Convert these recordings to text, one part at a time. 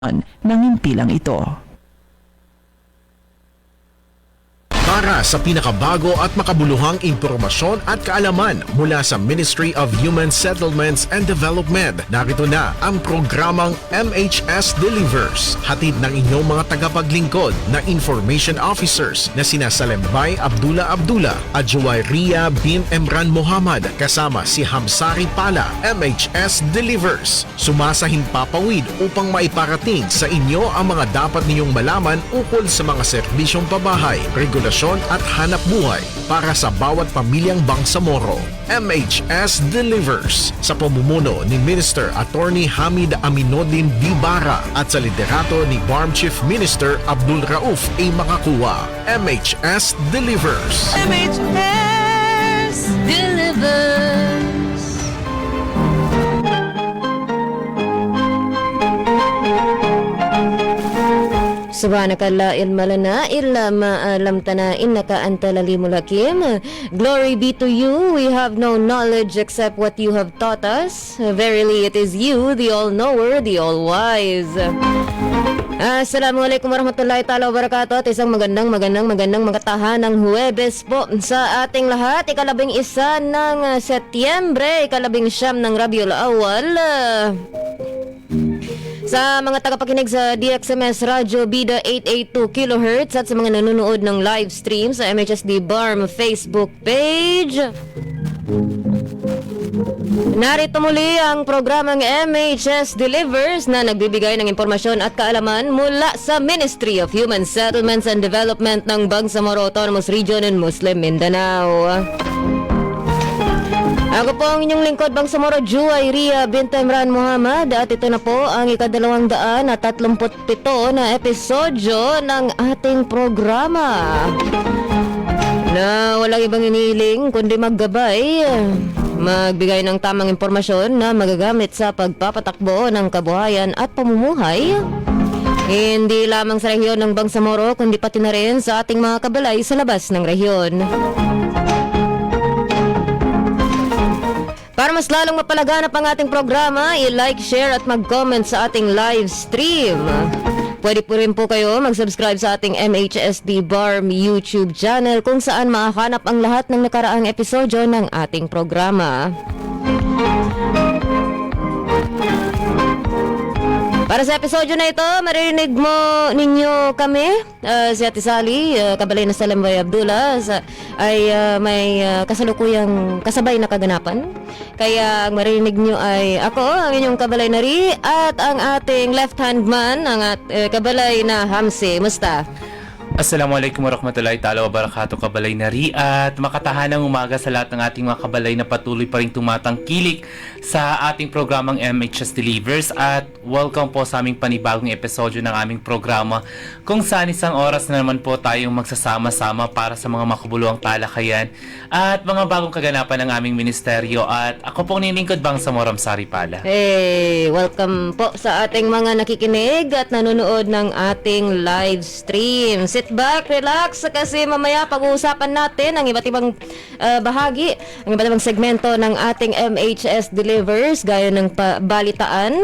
ng impilang ito. Para sa pinakabago at makabuluhang impormasyon at kaalaman mula sa Ministry of Human Settlements and Development, narito na ang programang MHS Delivers. Hatid ng inyong mga tagapaglingkod na information officers na sina Salembay Abdullah at Juwayriya bin Emran Muhammad kasama si Hamsari Pala. MHS Delivers, sumasahing papawid upang maiparating sa inyo ang mga dapat ninyong malaman ukol sa mga serbisyong pabahay, regulasyon at hanap buhay para sa bawat pamilyang Bangsamoro. MHS Delivers sa pamumuno ni Minister Attorney Hamid Aminuddin Bibara at sa liderato ni BARM Chief Minister Abdul Rauf A. Makakuwa. MHS Delivers. MHS Delivers. Subhanakalla ilma lana illa ma'alam tana innaka antal alimul hakim. Glory be to you. We have no knowledge except what you have taught us. Verily it is you, the all-knower, the all-wise. Assalamualaikum warahmatullahi ta'ala wabarakatuh. At isang magandang magatahanang Huwebes po sa ating lahat. Ikalabing-1 ng Setyembre, ikalabing-9 ng Rabiul Awal. Sa mga tagapakinig sa DXMS Radio Bida 882 kHz at sa mga nanonood ng live stream sa MHSD BARM Facebook page. Narito muli ang programang MHS Delivers na nagbibigay ng impormasyon at kaalaman mula sa Ministry of Human Settlements and Development ng Bangsamoro Autonomous Region in Muslim Mindanao. Ako po ang inyong lingkod, Bangsamoro Juwayriya bin Emran Muhammad, at ito na po ang ika-237 na episodyo ng ating programa na walang ibang iniling kundi maggabay, magbigay ng tamang impormasyon na magagamit sa pagpapatakbo ng kabuhayan at pamumuhay hindi lamang sa rehiyon ng Bangsamoro kundi pati na rin sa ating mga kabalay sa labas ng rehiyon. Para mas lalong mapalaganap ang ating programa, i-like, share at mag-comment sa ating live stream. Pwede po rin po kayo mag-subscribe sa ating MHSD BARM YouTube channel kung saan makahanap ang lahat ng nakaraang episodyo ng ating programa. Para sa episodyo na ito, maririnig ninyo kami, si Ate Sally, kabalay na Salembay Abdullah, ay may kasalukuyang kasabay na kaganapan. Kaya ang maririnig nyo ay ako, ang inyong kabalay na Ri, at ang ating left-hand man, ang kabalay na Hamsi. Musta? Assalamualaikum warahmatullahi ta'ala wabarakatuh, kabalay na Ri, at makatahanang umaga sa lahat ng ating mga kabalay na patuloy pa rin tumatangkilik sa ating programang MHS Delivers, at welcome po sa aming panibagong episodyo ng aming programa kung saan isang oras na naman po tayong magsasama-sama para sa mga makabuluhang talakayan at mga bagong kaganapan ng aming ministeryo. At ako pong nilingkod, Bangsamoro Hamsari Pala. Hey, welcome po sa ating mga nakikinig at nanonood ng ating live stream. Sit back, relax, kasi mamaya pag-uusapan natin ang iba't ibang bahagi, ang iba't ibang segmento ng ating MHS Delivers, gaya ng balitaan,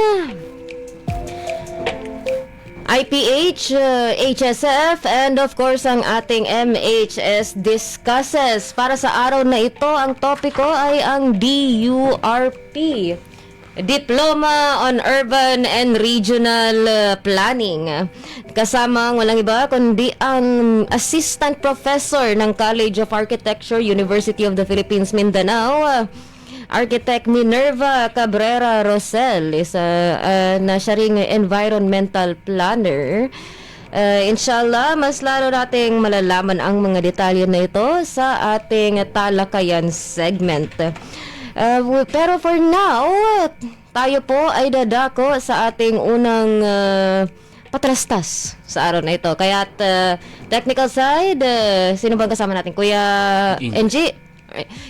IPH, HSF, and of course ang ating MHS Discusses. Para sa araw na ito, ang topiko ay ang DURP, Diploma on Urban and Regional Planning. Kasama ang walang iba kundi ang Assistant Professor ng College of Architecture, University of the Philippines, Mindanao, Architect Minerva Cabrera Rosel, na siya ring environmental planner. Inshallah, mas lalo nating malalaman ang mga detalye na ito sa ating talakayan segment. Pero for now, tayo po ay dadako sa ating unang patrastas sa araw na ito. Kaya technical side, sino bang kasama natin? Kuya NG?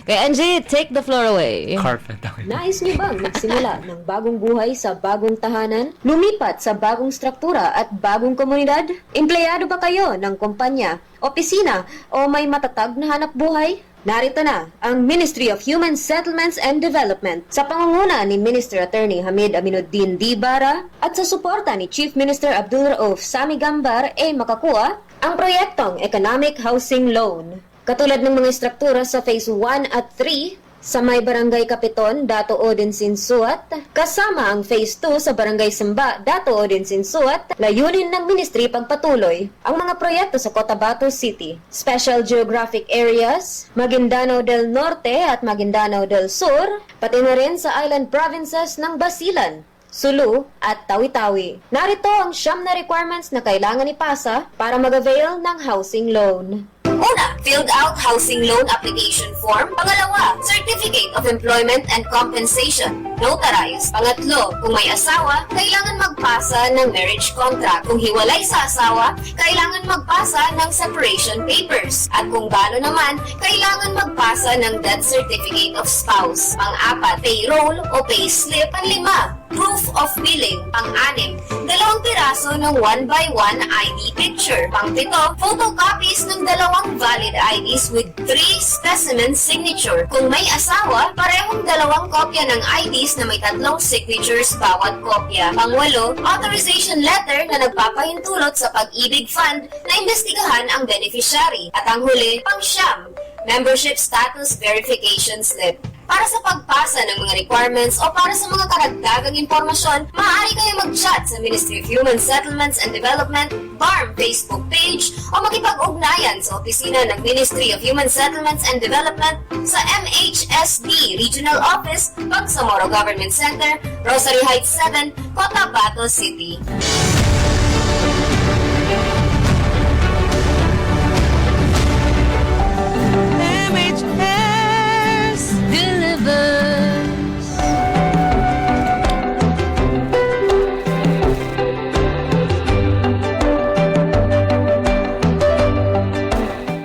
Kaya NG, take the floor away. Carpet. Nais niyo bang magsimula ng bagong buhay sa bagong tahanan? Lumipat sa bagong struktura at bagong komunidad? Empleyado ba kayo ng kumpanya, opisina o may matatag na hanap buhay? Narito na ang Ministry of Human Settlements and Development sa pangunguna ni Minister Attorney Hamid Aminuddin Dibara at sa suporta ni Chief Minister Abdul Rauf Sami Gambar ay makakuha ang proyektong Economic Housing Loan. Katulad ng mga struktura sa Phase 1 at 3 sa may Barangay Kapiton, Dato Odin Sinsuat, kasama ang Phase 2 sa Barangay Simba, Dato Odin Sinsuat, layunin ng ministry pagpatuloy ang mga proyekto sa Cotabato City, Special Geographic Areas, Maguindanao del Norte at Maguindanao del Sur, pati na rin sa island provinces ng Basilan, Sulu at Tawi-Tawi. Narito ang 9 na requirements na kailangan ipasa para mag-avail ng housing loan. Una, filled out housing loan application form. Pangalawa, certificate of employment and compensation. Notarized. Pangatlo, kung may asawa, kailangan magpasa ng marriage contract. Kung hiwalay sa asawa, kailangan magpasa ng separation papers. At kung balo naman, kailangan magpasa ng death certificate of spouse. Pang-apat, payroll o payslip. Pang-lima, proof of billing. Pang-anim, 2 piraso ng 1x1 ID picture. Pang-pito, photocopies ng 2 valid IDs with 3 specimen signature. Kung may asawa, parehong 2 kopya ng IDs na may 3 signatures bawat kopya. Pang-walo, authorization letter na nagpapahintulot sa Pag-ibig Fund na imbestigahan ang beneficiary. At ang huli, pang-siyam, membership status verification slip. Para sa pagpasa ng mga requirements o para sa mga karagdagang impormasyon, maaari kayo mag-chat sa Ministry of Human Settlements and Development, BARM Facebook page o makipag-ugnayan sa opisina ng Ministry of Human Settlements and Development sa MHSD Regional Office, Bangsamoro Government Center, Rosary Heights 7, Cotabato City.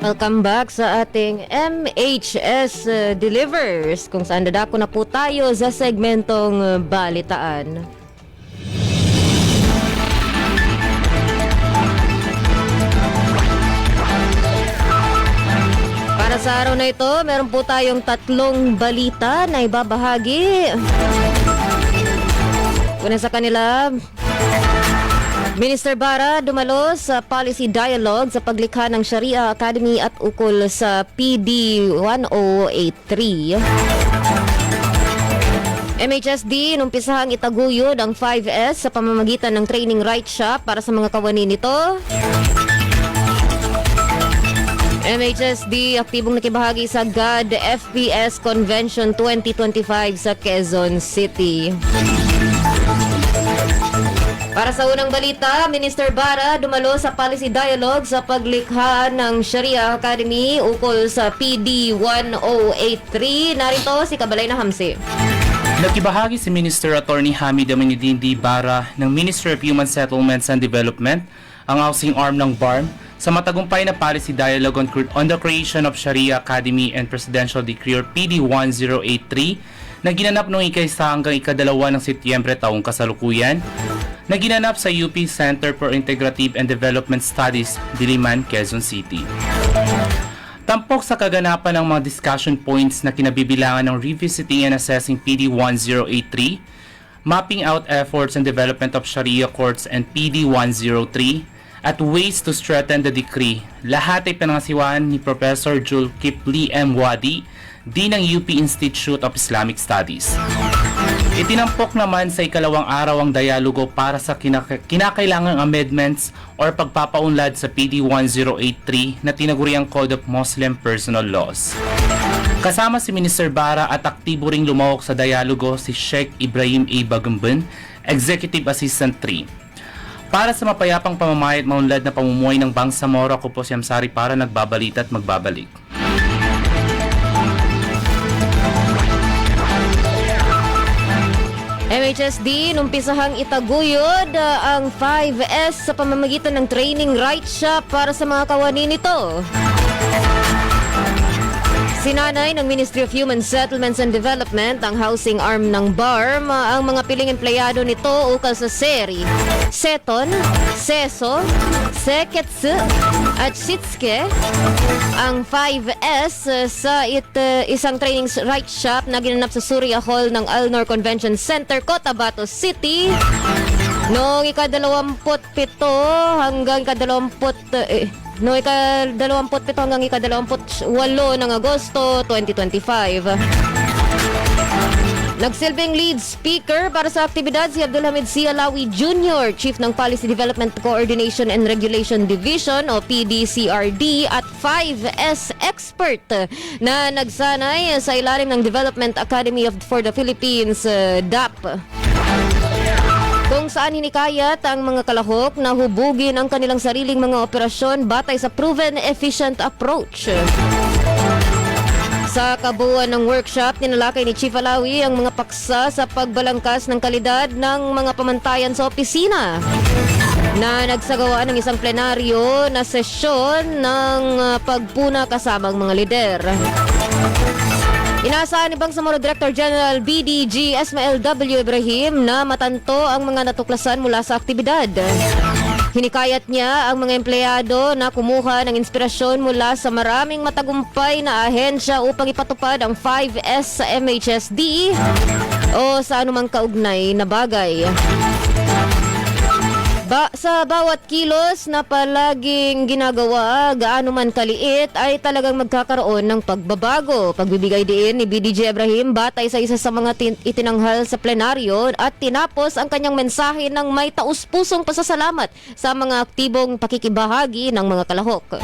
Welcome back sa ating MHS Delivers, kung saan dadako na po tayo sa segmentong balitaan. Para sa araw na ito, meron po tayong 3 balita na ibabahagi. Una sa kanila, Minister Bara dumalo sa policy dialogue sa paglikha ng Sharia Academy at ukol sa PD 1083. MHSD numpisahang itaguyod ang 5S sa pamamagitan ng training right shop para sa mga kawani nito. MHSD aktibong nakibahagi sa GAD FPS Convention 2025 sa Quezon City. Para sa unang balita, Minister Bara dumalo sa policy dialogue sa paglikha ng Sharia Academy ukol sa PD 1083. Narito si Kabalay na Hamsi. Nakibahagi si Minister Attorney Hamid Aminuddin Dibara ng Ministry of Human Settlements and Development, ang housing arm ng BARM, sa matagumpay na policy dialogue on the creation of Sharia Academy and Presidential Decree or PD 1083 na ginanap noong ika-1 hanggang ika-2 ng Setyembre taong kasalukuyan, na ginanap sa UP Center for Integrative and Development Studies, Diliman, Quezon City. Tampok sa kaganapan ng mga discussion points na kinabibilangan ng revisiting and assessing PD 1083, mapping out efforts and development of Sharia courts and PD 103, at ways to strengthen the decree. Lahat ay pinangasiwaan ni Professor Julkifli M. Wadi, Dean ng UP Institute of Islamic Studies. Itinampok naman sa ikalawang araw ang dialogo para sa kinakailangang amendments or pagpapaunlad sa PD 1083 na tinaguriang Code of Muslim Personal Laws. Kasama si Minister Bara at aktibo ring lumahok sa dialogo si Sheikh Ibrahim A. Bagumban, Executive Assistant 3. Para sa mapayapang pamamahay at maunlad na pamumuhay ng Bangsamoro, ako po si Amsari para nagbabalita at magbabalik. MHSD numpisahang itaguyod ang 5S sa pamamagitan ng training right shop para sa mga kawani nito. Sinanay ng Ministry of Human Settlements and Development, ang housing arm ng BARM, ang mga piling empleyado nito ukol sa SERI, SETON, SESO, Seketsu at Shitsuke. Ang 5S sa isang training right shop na ginanap sa Surya Hall ng Alnor Convention Center, Cotabato City. Noong ika-27 hanggang noong ika-27 hanggang ika-28 ng Agosto 2025. Nagsilbing lead speaker para sa aktibidad si Abdul Hamid C. Alawi Jr., Chief ng Policy Development Coordination and Regulation Division o PDCRD at 5S expert na nagsanay sa ilalim ng Development Academy for the Philippines, DAP. Kung saan hinikayat ang mga kalahok na hubugin ang kanilang sariling mga operasyon batay sa proven efficient approach. Sa kabuuan ng workshop, tinalakay ni Chief Alawi ang mga paksa sa pagbalangkas ng kalidad ng mga pamantayan sa opisina na nagsagawa ng isang plenaryo na sesyon ng pagpuna kasamang mga lider. Inaasahan ni Bangsamoro Director General BDG Ismael W. Ibrahim na matanto ang mga natuklasan mula sa aktibidad. Hinikayat niya ang mga empleyado na kumuha ng inspirasyon mula sa maraming matagumpay na ahensya upang ipatupad ang 5S sa MHSD o sa anumang kaugnay na bagay. Sa bawat kilos na palaging ginagawa, gaano man kaliit, ay talagang magkakaroon ng pagbabago. Pagbibigay din ni BDG Ibrahim batay sa isa sa mga itinanghal sa plenaryo at tinapos ang kanyang mensahe ng may taus-pusong pasasalamat sa mga aktibong pakikibahagi ng mga kalahok.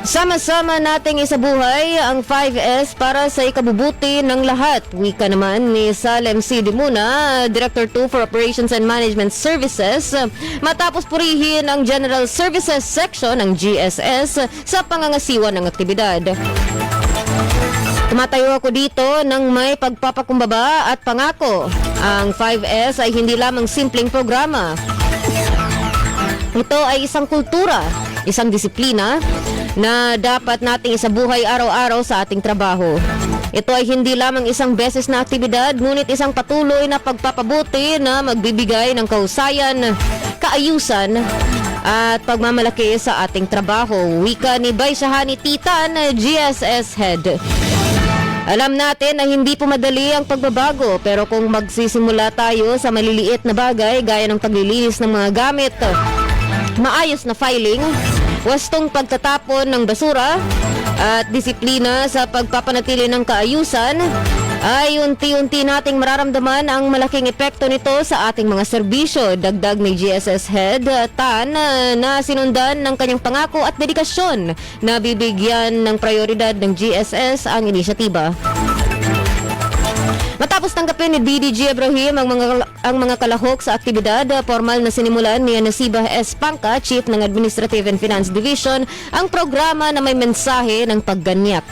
Sama-sama nating isabuhay ang 5S para sa ikabubuti ng lahat. Wika naman ni Salem C. Dimuna, Director 2 for Operations and Management Services, matapos purihin ang General Services Section ng GSS sa pangangasiwa ng aktibidad. Tumatayo ako dito ng may pagpapakumbaba at pangako. Ang 5S ay hindi lamang simpleng programa. Ito ay isang kultura, isang disiplina na dapat nating isabuhay araw-araw sa ating trabaho. Ito ay hindi lamang isang beses na aktibidad, ngunit isang patuloy na pagpapabuti na magbibigay ng kahusayan, kaayusan at pagmamalaki sa ating trabaho. Wika ni Baishahani Titan, GSS Head. Alam natin na hindi po madali ang pagbabago, pero kung magsisimula tayo sa maliliit na bagay gaya ng paglilinis ng mga gamit, maayos na filing, wastong pagtatapon ng basura at disiplina sa pagpapanatili ng kaayusan, ay unti-unti nating mararamdaman ang malaking epekto nito sa ating mga serbisyo. Dagdag ni GSS Head Tan na sinundan ng kanyang pangako at dedikasyon na bibigyan ng prioridad ng GSS ang inisyatiba. Matapos tanggapin ni BDG Ibrahim ang mga kalahok sa aktibidad, formal na sinimulan ni Nasiba S. Pangka, Chief ng Administrative and Finance Division, ang programa na may mensahe ng pagganyak.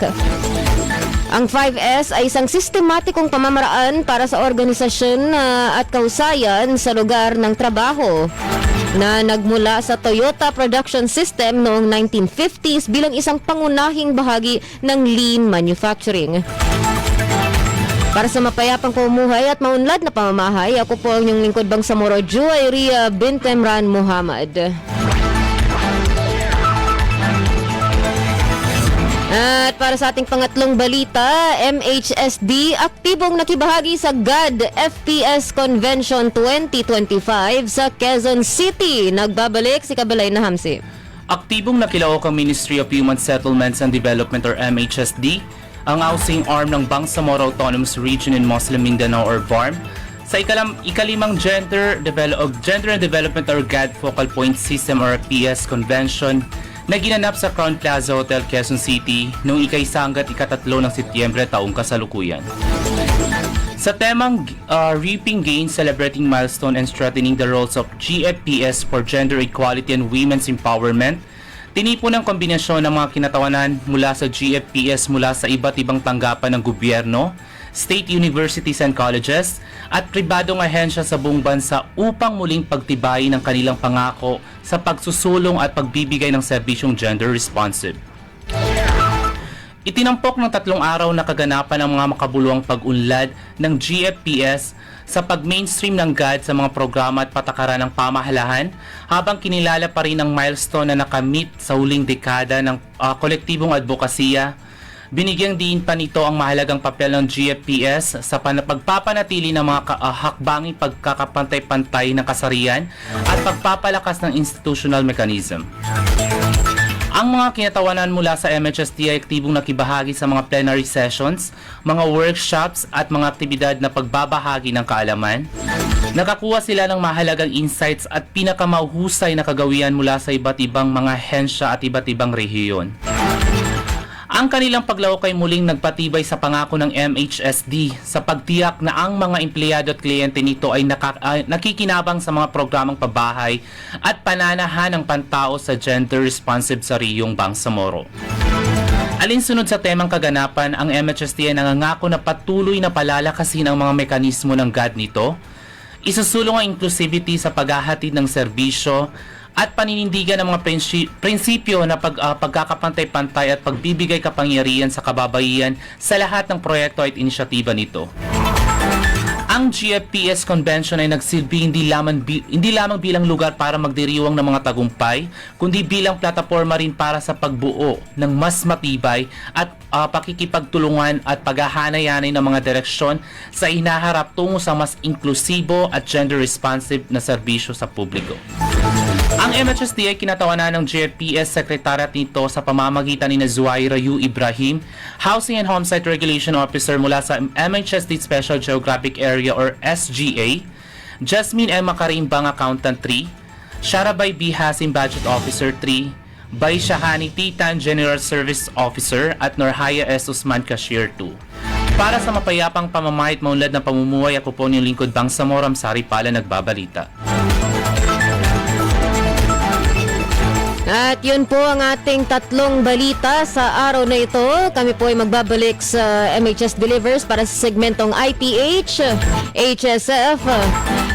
Ang 5S ay isang sistematikong pamamaraan para sa organisasyon at kahusayan sa lugar ng trabaho na nagmula sa Toyota Production System noong 1950s bilang isang pangunahing bahagi ng lean manufacturing. Para sa mapayapang pamumuhay at maunlad na pamamahay, ako po ang inyong lingkod Bangsamoro Juwayria bint Emran Muhammad. At para sa ating pangatlong balita, MHSD aktibong nakibahagi sa GAD FPS Convention 2025 sa Quezon City. Nagbabalik si Kabalay na Hamsi. Aktibong nakilahok ang Ministry of Human Settlements and Development or MHSD, ang housing arm ng Bangsamoro Autonomous Region in Muslim Mindanao or BARM, sa ikalimang Gender and Development or GAD Focal Point System or PS Convention na ginanap sa Crown Plaza Hotel, Quezon City noong ika-1 hanggat ika-3 ng Setyembre taong kasalukuyan. Sa temang Reaping Gains, Celebrating Milestone and Strengthening the Roles of GFPS for Gender Equality and Women's Empowerment, tinipon ang kombinasyon ng mga kinatawanan mula sa GFPS mula sa iba't ibang tanggapan ng gobyerno, state universities and colleges, at pribadong ahensya sa buong bansa upang muling pagtibayin ang kanilang pangako sa pagsusulong at pagbibigay ng serbisyong gender responsive. Itinampok ng 3 araw na kaganapan ng mga makabuluhang pag-unlad ng GFPS sa pag-mainstream ng GAD sa mga programa at patakaran ng pamahalaan habang kinilala pa rin ang milestone na nakamit sa huling dekada ng kolektibong advokasya. Binigyang diin pa nito ang mahalagang papel ng GFPS sa pagpapanatili ng mga hakbanging pagkakapantay-pantay ng kasarian at pagpapalakas ng institutional mechanism. Ang mga kinatawanan mula sa MHSD ay aktibong nakibahagi sa mga plenary sessions, mga workshops at mga aktibidad na pagbabahagi ng kaalaman. Nakakuha sila ng mahalagang insights at pinakamahusay na kagawian mula sa iba't ibang mga hensya at iba't ibang rehiyon. Ang kanilang paglawak ay muling nagpatibay sa pangako ng MHSD sa pagtiyak na ang mga empleyado at kliyente nito ay nakikinabang sa mga programang pabahay at pananahan ng pantao sa gender-responsive sa Riyong Bangsamoro. Alinsunod sa temang kaganapan, ang MHSD ay nangangako na patuloy na palalakasin ang mga mekanismo ng GAD nito, isusulong ang inclusivity sa paghahatid ng serbisyo at paninindigan ng mga prinsipyo na pagkakapantay-pantay at pagbibigay kapangyarihan sa kababaihan sa lahat ng proyekto at inisyatiba nito. Ang GFPS Convention ay nagsilbi hindi lamang bilang lugar para magdiriwang ng mga tagumpay, kundi bilang plataporma rin para sa pagbuo ng mas matibay at pakikipagtulungan at paghahanayanay ng mga direksyon sa hinaharap tungo sa mas inklusibo at gender-responsive na serbisyo sa publiko. Ang MHSD ay kinatawanan ng GFPS Secretariat nito sa pamamagitan ni Zuaira U. Ibrahim, Housing and Homesite Regulation Officer mula sa MHSD Special Geographic Area or SGA, Jasmine M. Makarimbang Accountant 3, Sharabay B. Hasim Budget Officer 3, Bay Shahani Titan General Service Officer at Norhaya S. Usman Cashier 2. Para sa mapayapang pamamahit maunlad ng pamumuhay, ako po niyong lingkod Bangsamoro Sari Pala nagbabalita. At yun po ang ating 3 balita sa araw na ito. Kami po ay magbabalik sa MHS Delivers para sa segmentong IPH, HSF,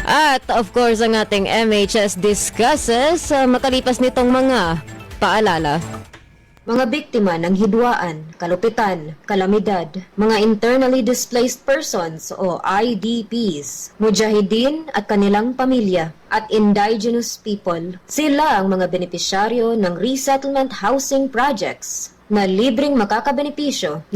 at of course ang ating MHS Discusses makalipas nitong mga paalala. Mga biktima ng hidwaan, kalupitan, kalamidad, mga internally displaced persons o IDPs, mujahideen at kanilang pamilya, at indigenous people. Sila ang mga benepisyaryo ng resettlement housing projects na libreng makakabenepisyo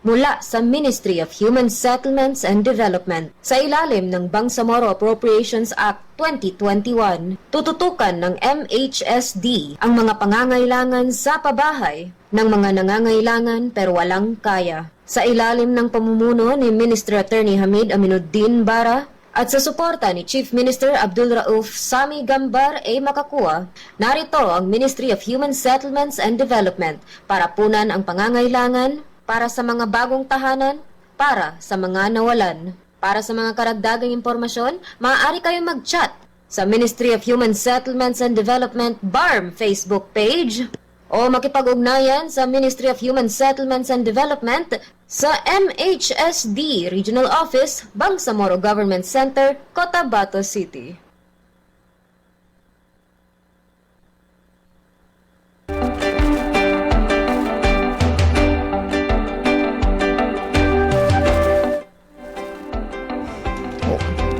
mula sa Ministry of Human Settlements and Development sa ilalim ng Bangsamoro Appropriations Act 2021. Tututukan ng MHSD ang mga pangangailangan sa pabahay ng mga nangangailangan pero walang kaya. Sa ilalim ng pamumuno ni Minister Attorney Hamid Aminuddin Bara at sa suporta ni Chief Minister Abdul Rauf Sami Gambar A. Makakua, narito ang Ministry of Human Settlements and Development para punan ang pangangailangan para sa mga bagong tahanan, para sa mga nawalan. Para sa mga karagdagang impormasyon, maaari kayong mag-chat sa Ministry of Human Settlements and Development BARM Facebook page o makipag-ugnayan sa Ministry of Human Settlements and Development sa MHSD Regional Office, Bangsamoro Government Center, Cotabato City.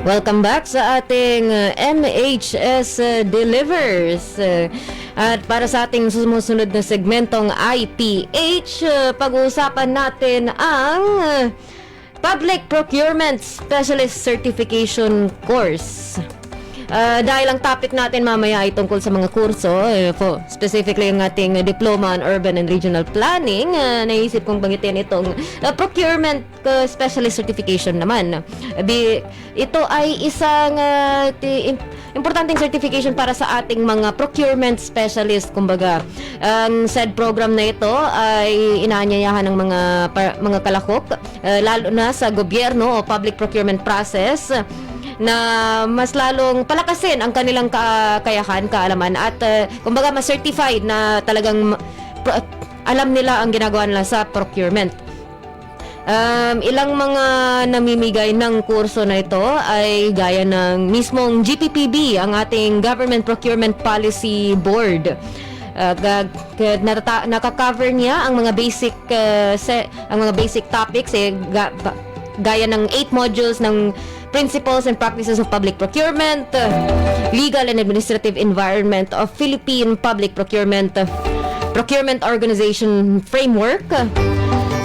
Welcome back sa ating MHS Delivers. At para sa ating sumusunod na segmentong IPH, pag-uusapan natin ang Public Procurement Specialist Certification Course. Dahil ang topic natin mamaya ay tungkol sa mga kurso, specifically ang ating Diploma on Urban and Regional Planning, naisip kong bangitin itong Procurement Specialist Certification naman. Ito ay isang importanteng certification para sa ating mga procurement specialist. Kumbaga, ang said program na ito ay inaanyayahan ng mga kalahok, lalo na sa gobyerno o public procurement process, na mas lalong palakasin ang kanilang kakayahan, kaalaman at kumbaga ma-certified na talagang alam nila ang ginagawa nila sa procurement. Ilang mga namimigay ng kurso na ito ay gaya ng mismong GPPB, ang ating Government Procurement Policy Board. Naka-cover niya ang mga basic topics gaya ng 8 modules ng Principles and Practices of Public Procurement, Legal and Administrative Environment of Philippine Public Procurement, Procurement Organization Framework,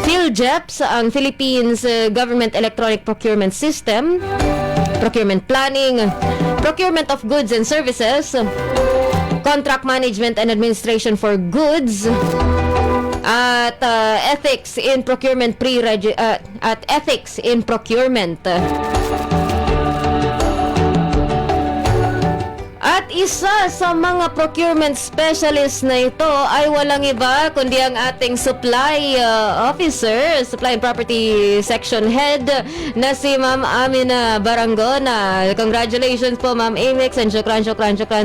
PhilGEPS, ang Philippines Government Electronic Procurement System, Procurement Planning, Procurement of Goods and Services, Contract Management and Administration for Goods, at Ethics in Procurement at Ethics in Procurement. At isa sa mga procurement specialist na ito ay walang iba kundi ang ating supply officer, Supply and Property Section Head na si Ma'am Amina Barangona. Congratulations po Ma'am Amix, and syukran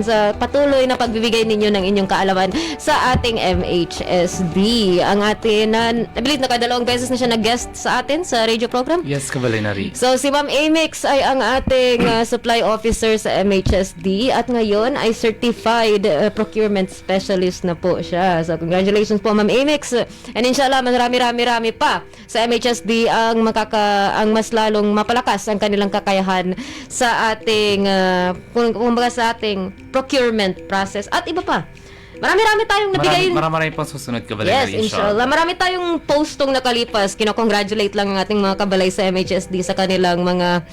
sa patuloy na pagbibigay ninyo ng inyong kaalaman sa ating MHSD. Ang atin I believe nakadalawang beses na siya nag-guest sa atin sa radio program. Yes, Kabalay Nari. So si Ma'am Amix ay ang ating supply officer sa MHSD at ngayon ay certified procurement specialist na po siya. So congratulations po Ma'am Amix, and inshallah marami pa sa MHSD ang mas lalong mapalakas ang kanilang kakayahan sa ating kumbaga sa ating procurement process at iba pa. Marami tayong nabigay. Marami pang susunod, Kabalay. Yes, inshallah. Marami tayong postong nakalipas. Kino-congratulate lang ang ating mga kabalay sa MHSD sa kanilang mga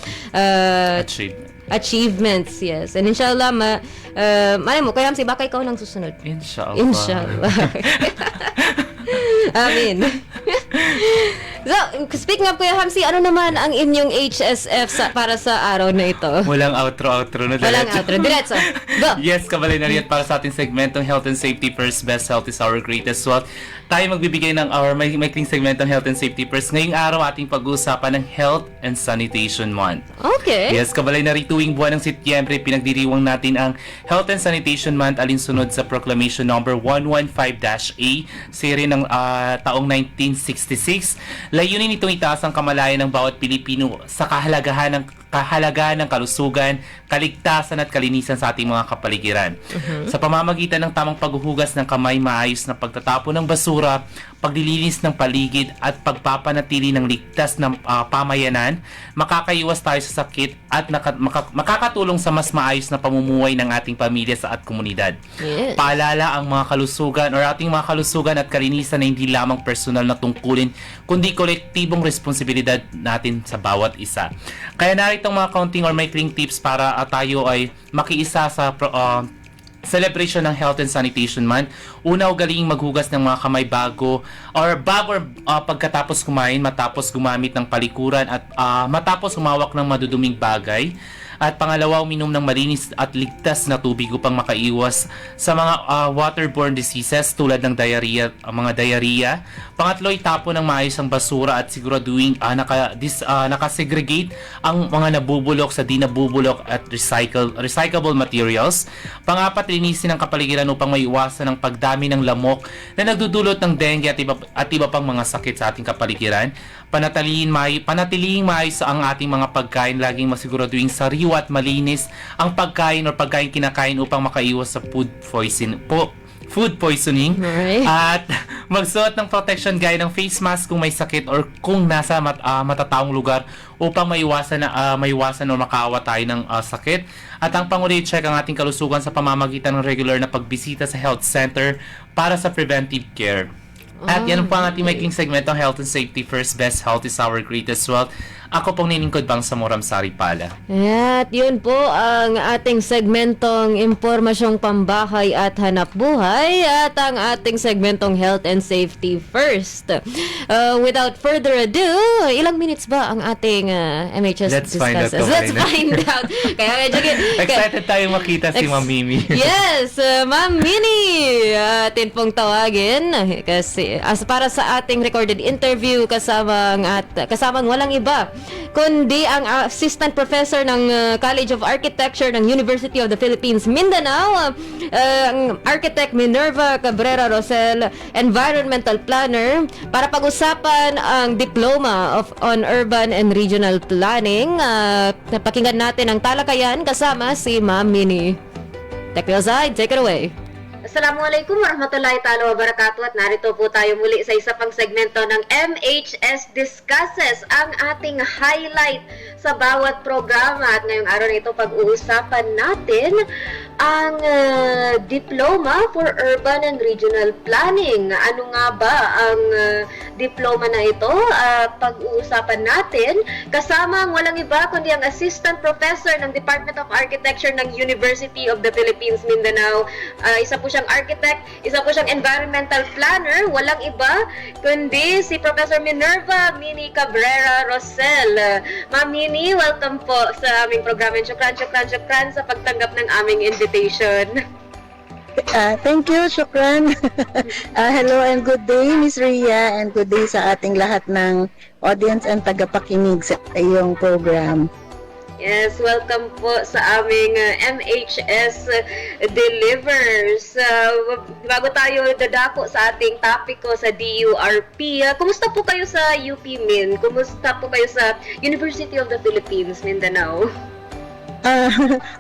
achievements, yes. And inshallah, malay mo, Kuya Hamsi, baka ikaw nang susunod. Inshallah. Amin. So, speaking of Kuya Hamsi, ano naman ang inyong HSF para sa araw na ito? Walang outro na. Walang outro. Diretso. Go! Yes, Kabalay Nari, at para sa ating segmentong Health and Safety First, Best Health is Our Greatest Wealth, tayo magbibigay ng our maikling segmentong Health and Safety First. Ngayong araw, ating pag-uusapan ng Health and Sanitation Month. Okay. Yes, Kabalay Nari, tuwing buwan ng Setyembre, pinagdiriwang natin ang Health and Sanitation Month alinsunod sa Proclamation number 115-A, seri ng taong 1966. Layunin nitong itaas ang kamalayan ng bawat Pilipino sa kahalagahan ng kalusugan, kaligtasan at kalinisan sa ating mga kapaligiran. Sa pamamagitan ng tamang paghuhugas ng kamay, maayos na pagtatapon ng basura, paglilinis ng paligid at pagpapanatili ng ligtas na pamayanan, makakaiwas tayo sa sakit at makakatulong sa mas maayos na pamumuhay ng ating pamilya at komunidad. Yes. Paalala ang mga kalusugan ating mga kalusugan at kalinisan na hindi lamang personal na tungkulin, kundi kolektibong responsibilidad natin sa bawat isa. Kaya narito ang mga counting or maikling tips para tayo ay makiisa sa celebration ng Health and Sanitation Month. Una, ugaling maghugas ng mga kamay bago pagkatapos kumain, matapos gumamit ng palikuran at matapos humawak ng maduduming bagay. At pangalawa, uminom ng malinis at ligtas na tubig upang makaiwas sa mga waterborne diseases tulad ng mga diarrhea. Pangatlo, itapon ng maayos ang basura at siguraduhin nakasegregate ang mga nabubulok sa di nabubulok at recyclable materials. Pangapat, linisin ang kapaligiran upang maiwasan ang pagdami ng lamok na nagdudulot ng dengue at iba pang mga sakit sa ating kapaligiran. Panatilihin maayos ang ating mga pagkain, laging masiguraduhin sariwa at malinis ang pagkain o pagkain kinakain upang makaiwas sa food poisoning. Right. At magsuot ng protection gaya ng face mask kung may sakit or kung nasa matataong lugar upang maiwasan o makaawa tayo ng sakit. At ang panghuli, check ang ating kalusugan sa pamamagitan ng regular na pagbisita sa health center para sa preventive care. At yan po ang ating maikling segmento, Health and Safety First, Best Health is Our Greatest Wealth. Ako pong niningkod bang sa Muram Sari Pala. At yun po ang ating segmentong impormasyong pambahay at hanap buhay at ang ating segmentong Health and Safety First. Without further ado, ilang minutes ba ang ating MHS discusses? Let's find out. Kaya medyo excited tayo makita si Ma'am Mimi. Yes, Ma'am Mini. Atin pong tawagin kasi para sa ating recorded interview kasamang walang iba kundi ang Assistant Professor ng College of Architecture ng University of the Philippines, Mindanao, ang Architect Minerva Cabrera Rosel, Environmental Planner, para pag-usapan ang Diploma on Urban and Regional Planning. Napakinggan natin ang talakayan kasama si Ma'am Mini. Technical side, take it away. Assalamualaikum warahmatullahi ta'ala wabarakatuh at narito po tayo muli sa isa pang segmento ng MHS Discusses, ang ating highlight sa bawat programa. At ngayong araw na ito, pag-uusapan natin ang Diploma for Urban and Regional Planning. Ano nga ba ang diploma na ito? Pag-uusapan natin kasama ang walang iba kundi ang Assistant Professor ng Department of Architecture ng University of the Philippines, Mindanao. Isa po siyang architect, isa po siyang environmental planner, walang iba kundi si Professor Minerva Mini Cabrera Rosel. Ma'am Mini, welcome po sa aming programa. Shukran sa pagtanggap ng aming invitation. Thank you, Shukran. Hello and good day, Miss Ria, and good day sa ating lahat ng audience and tagapakinig sa iyong program. Yes, welcome po sa aming MHS Delivers. Bago tayo dadako sa ating topiko sa DURP, kumusta po kayo sa UP Min? Kumusta po kayo sa University of the Philippines, Mindanao?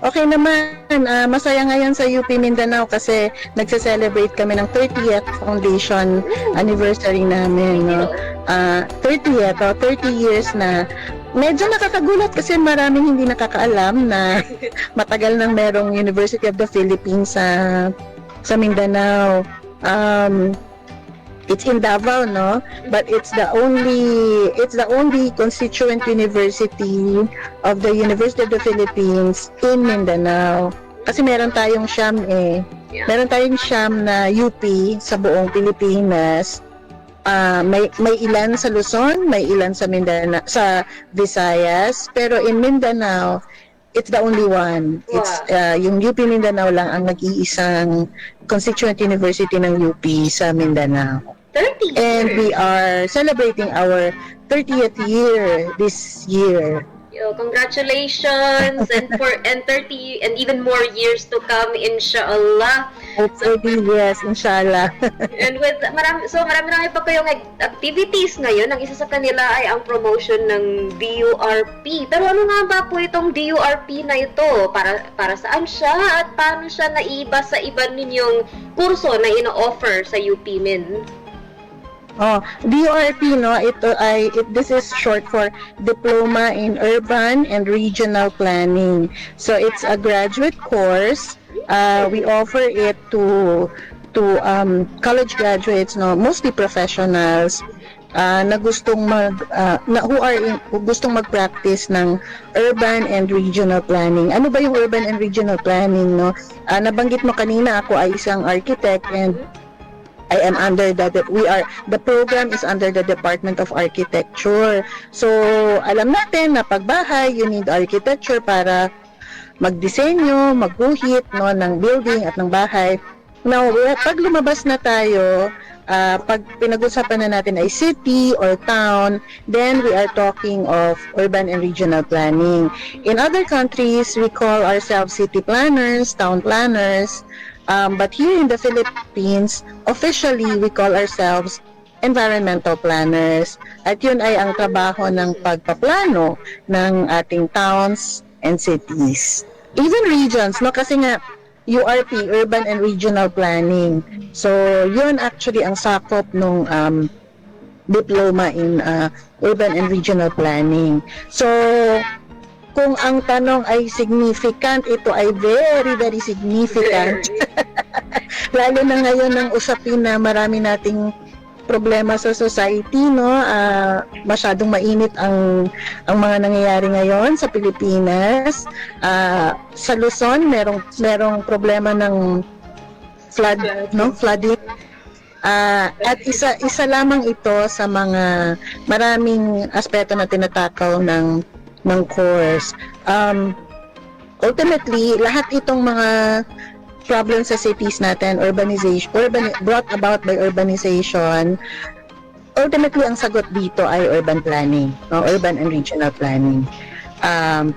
Okay naman, masaya ngayon sa UP Mindanao kasi nagse-celebrate kami ng 30th foundation anniversary namin. No? 30 years na. Medyo nakakagulat kasi maraming hindi nakakaalam na matagal nang merong University of the Philippines sa Mindanao. It's in Davao, no? But it's the only constituent university of the University of the Philippines in Mindanao. Kasi meron tayong SIAM Meron tayong SIAM na UP sa buong Pilipinas. May ilan sa Luzon, may ilan sa Mindanao, sa Visayas, pero in Mindanao, it's the only one. It's yung UP Mindanao lang ang nag-iisang constituent university ng UP sa Mindanao. 30 And we are celebrating our 30th year this year. Congratulations and 30 and even more years to come, inshallah. Hopefully, yes, inshallah. And with marami pa kayong activities ngayon. Ang isa sa kanila ay ang promotion ng DURP. Pero ano nga ba po itong DURP na ito? Para saan siya at paano siya naiba sa iba ninyong kurso na ino-offer sa UP Min? DURP, no, this is short for Diploma in Urban and Regional Planning. So it's a graduate course. We offer it to college graduates, no, mostly professionals na gustong gustong mag-practice ng urban and regional planning. Ano ba yung urban and regional planning, no? Nabanggit mo kanina, ako ay isang architect and I am under the program is under the Department of Architecture. So, alam natin na pagbahay, you need architecture para magdisenyo, magguhit, no, ng building at ng bahay. Now, pag lumabas na tayo, pag pinag-usapan na natin ay city or town, then we are talking of urban and regional planning. In other countries, we call ourselves city planners, town planners. But here in the Philippines, officially, we call ourselves environmental planners. At yun ay ang trabaho ng pagpaplano ng ating towns and cities. Even regions, no? Kasi nga, URP, Urban and Regional Planning. So, yun actually ang sakop ng diploma in Urban and Regional Planning. So, kung ang tanong ay significant, ito ay very, very significant. Lalo na ngayon ng usapin na marami nating problema sa society, no? Masyadong mainit ang mga nangyayari ngayon sa Pilipinas. Sa Luzon, merong problema ng flooding. At isa lamang ito sa mga maraming aspeto na tinatakaw ng course. Ultimately, lahat itong mga problems sa cities natin, brought about by urbanization, ultimately, ang sagot dito ay urban planning, no? Urban and regional planning.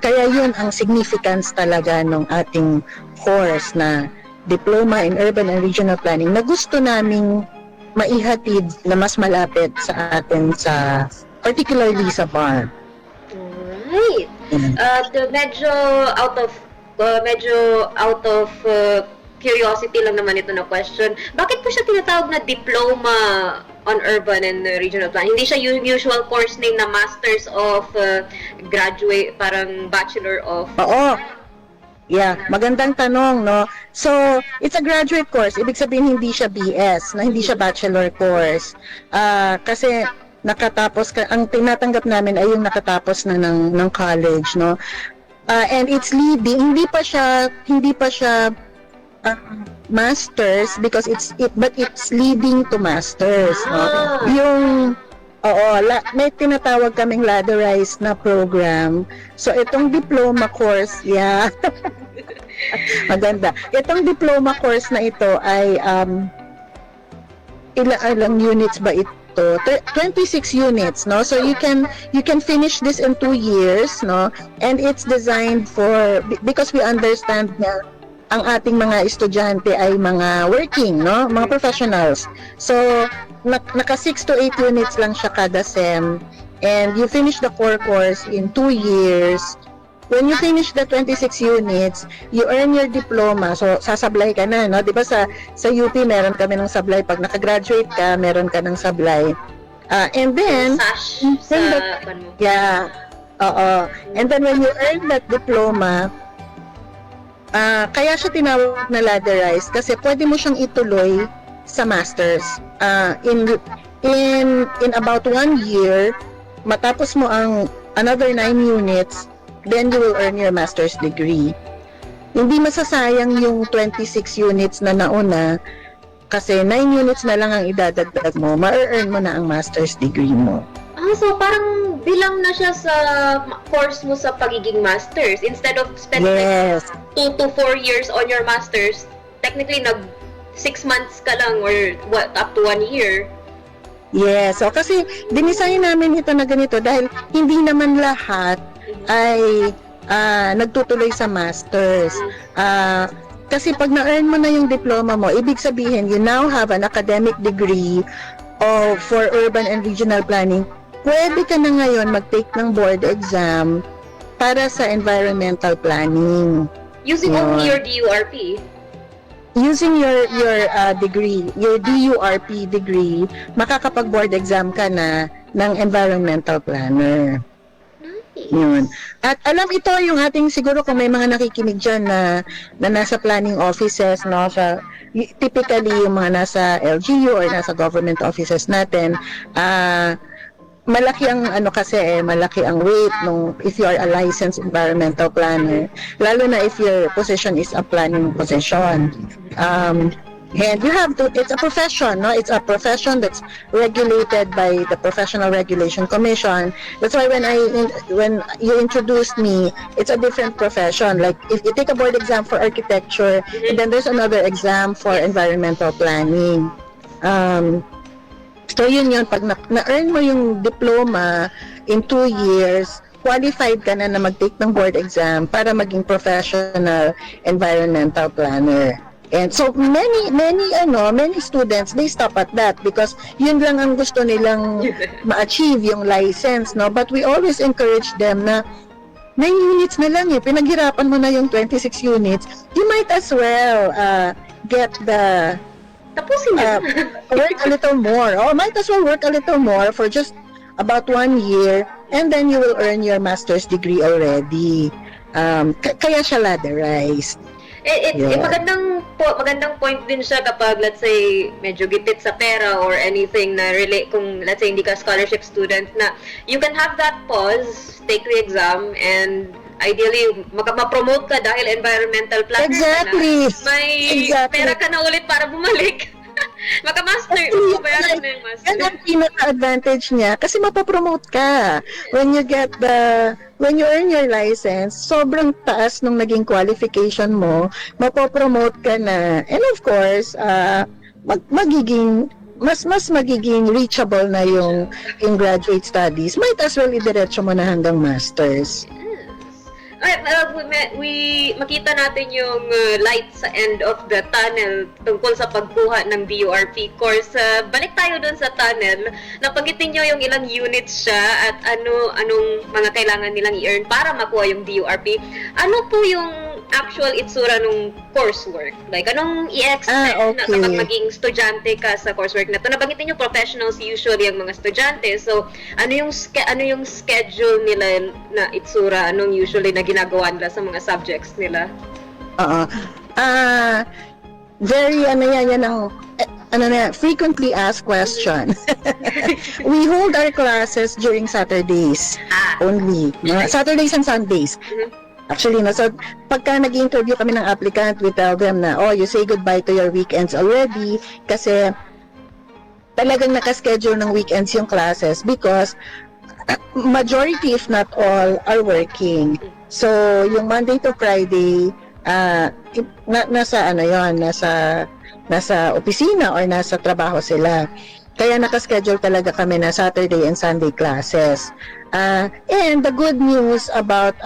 Kaya yun ang significance talaga ng ating course na Diploma in Urban and Regional Planning na gusto naming maihatid na mas malapit sa atin, particularly sa BARM. Right. Medyo out of curiosity lang naman ito na question. Bakit po siya tinatawag na Diploma on Urban and Regional Planning? Hindi siya yung usual course name na Masters of Graduate, parang Bachelor of... Oo. Yeah, magandang tanong, no? So, it's a graduate course. Ibig sabihin, hindi siya BS, na hindi siya bachelor course. Kasi nakatapos ka, ang tinatanggap namin ay yung nakatapos na ng college, no? And it's leading, hindi pa siya masters because but it's leading to masters, no? Yung may tinatawag kaming ladderized na program. So itong diploma course, yeah. Maganda. Itong diploma course na ito ay ilang units ba ito? 26 units, no? So you can finish this in 2 years, no? And it's designed for, because we understand na ang ating mga estudyante ay mga working, no? Mga professionals. So naka 6 to 8 units lang siya kada sem, and you finish the core course in 2 years. When you finish the 26 units, you earn your diploma. So, sasablay ka na, no? Di ba sa UP, meron kami ng sablay. Pag nakagraduate ka, meron ka ng sablay. And then, Sash sa pan mo. yeah, and then when you earn that diploma, kaya siya tinawag na ladderized kasi pwede mo siyang ituloy sa masters. In about 1 year, matapos mo ang another 9 units, then you will earn your master's degree. Hindi masasayang yung 26 units na nauna kasi 9 units na lang ang idadagdag mo, ma-earn mo na ang master's degree mo. So parang bilang na siya sa course mo sa pagiging masters. Instead of spending Yes. 2 to 4 years on your masters, technically 6 months ka lang or up to 1 year. Yes. So kasi dinisign namin ito na ganito dahil hindi naman lahat ay nagtutuloy sa masters. Kasi pag na-earn mo na yung diploma mo, ibig sabihin, you now have an academic degree for urban and regional planning. Pwede ka na ngayon mag-take ng board exam para sa environmental planning. Using only your DURP. Using your degree, your DURP degree, makakapag-board exam ka na ng environmental planner. Yun. At alam, ito yung ating, siguro kung may mga nakikinig dyan na nasa planning offices, no, typically yung mga nasa LGU or nasa government offices natin, malaki ang malaki ang weight if you are a licensed environmental planner, lalo na if your position is a planning position. And you have to, it's a profession, no? It's a profession that's regulated by the Professional Regulation Commission. That's why when you introduced me, it's a different profession. Like if you take a board exam for architecture, and then there's another exam for environmental planning. So yun, pag na-earn mo yung diploma in 2 years, qualified ka na mag-take ng board exam para maging professional environmental planner. And so many students, they stop at that because yun lang ang gusto nilang ma-achieve, yung license, no? But we always encourage them na 9 units na lang pinaghirapan mo na yung 26 units, you might as well get the Tapusin niya. work a little more. Might as well work a little more for just about 1 year, and then you will earn your master's degree already. Kaya siya ladderized. Magandang point din siya kapag, let's say, medyo gipit sa pera or anything na relate, kung let's say hindi ka scholarship student, na you can have that pause, take the exam, and ideally ma-promote ka dahil environmental planner Exactly. ka na. May pera ka na ulit para bumalik. Maka-master, bayaran na yung master. Yan ang pinaka-advantage niya kasi mapapromote ka. When you earn your license, sobrang taas nung naging qualification mo, mapapromote ka na. And of course, magiging reachable na yung graduate studies. Might as well idiretso mo na hanggang masters. Makita natin yung light sa end of the tunnel tungkol sa pagkuha ng DURP course. Balik tayo dun sa tunnel. Napagitin nyo yung ilang units siya at anong mga kailangan nilang i-earn para makuha yung DURP. Ano po yung actual itsura nung coursework? Like, anong i-expect na okay. kapag maging estudyante ka sa coursework na to? Nabanggit niyo professionals usually ang mga estudyante. So, ano yung schedule nila na itsura? Anong usually na ginagawa nila sa mga subjects nila? Oo. Very, yan ang, frequently asked question. We hold our classes during Saturdays only. No? Saturdays and Sundays. Actually, no, so pagka nag-interview kami ng applicant, we tell them na, you say goodbye to your weekends already kasi talagang nakaschedule ng weekends yung classes because majority, if not all, are working. So, yung Monday to Friday, nasa opisina or nasa trabaho sila. Kaya nakaschedule talaga kami na Saturday and Sunday classes. And the good news about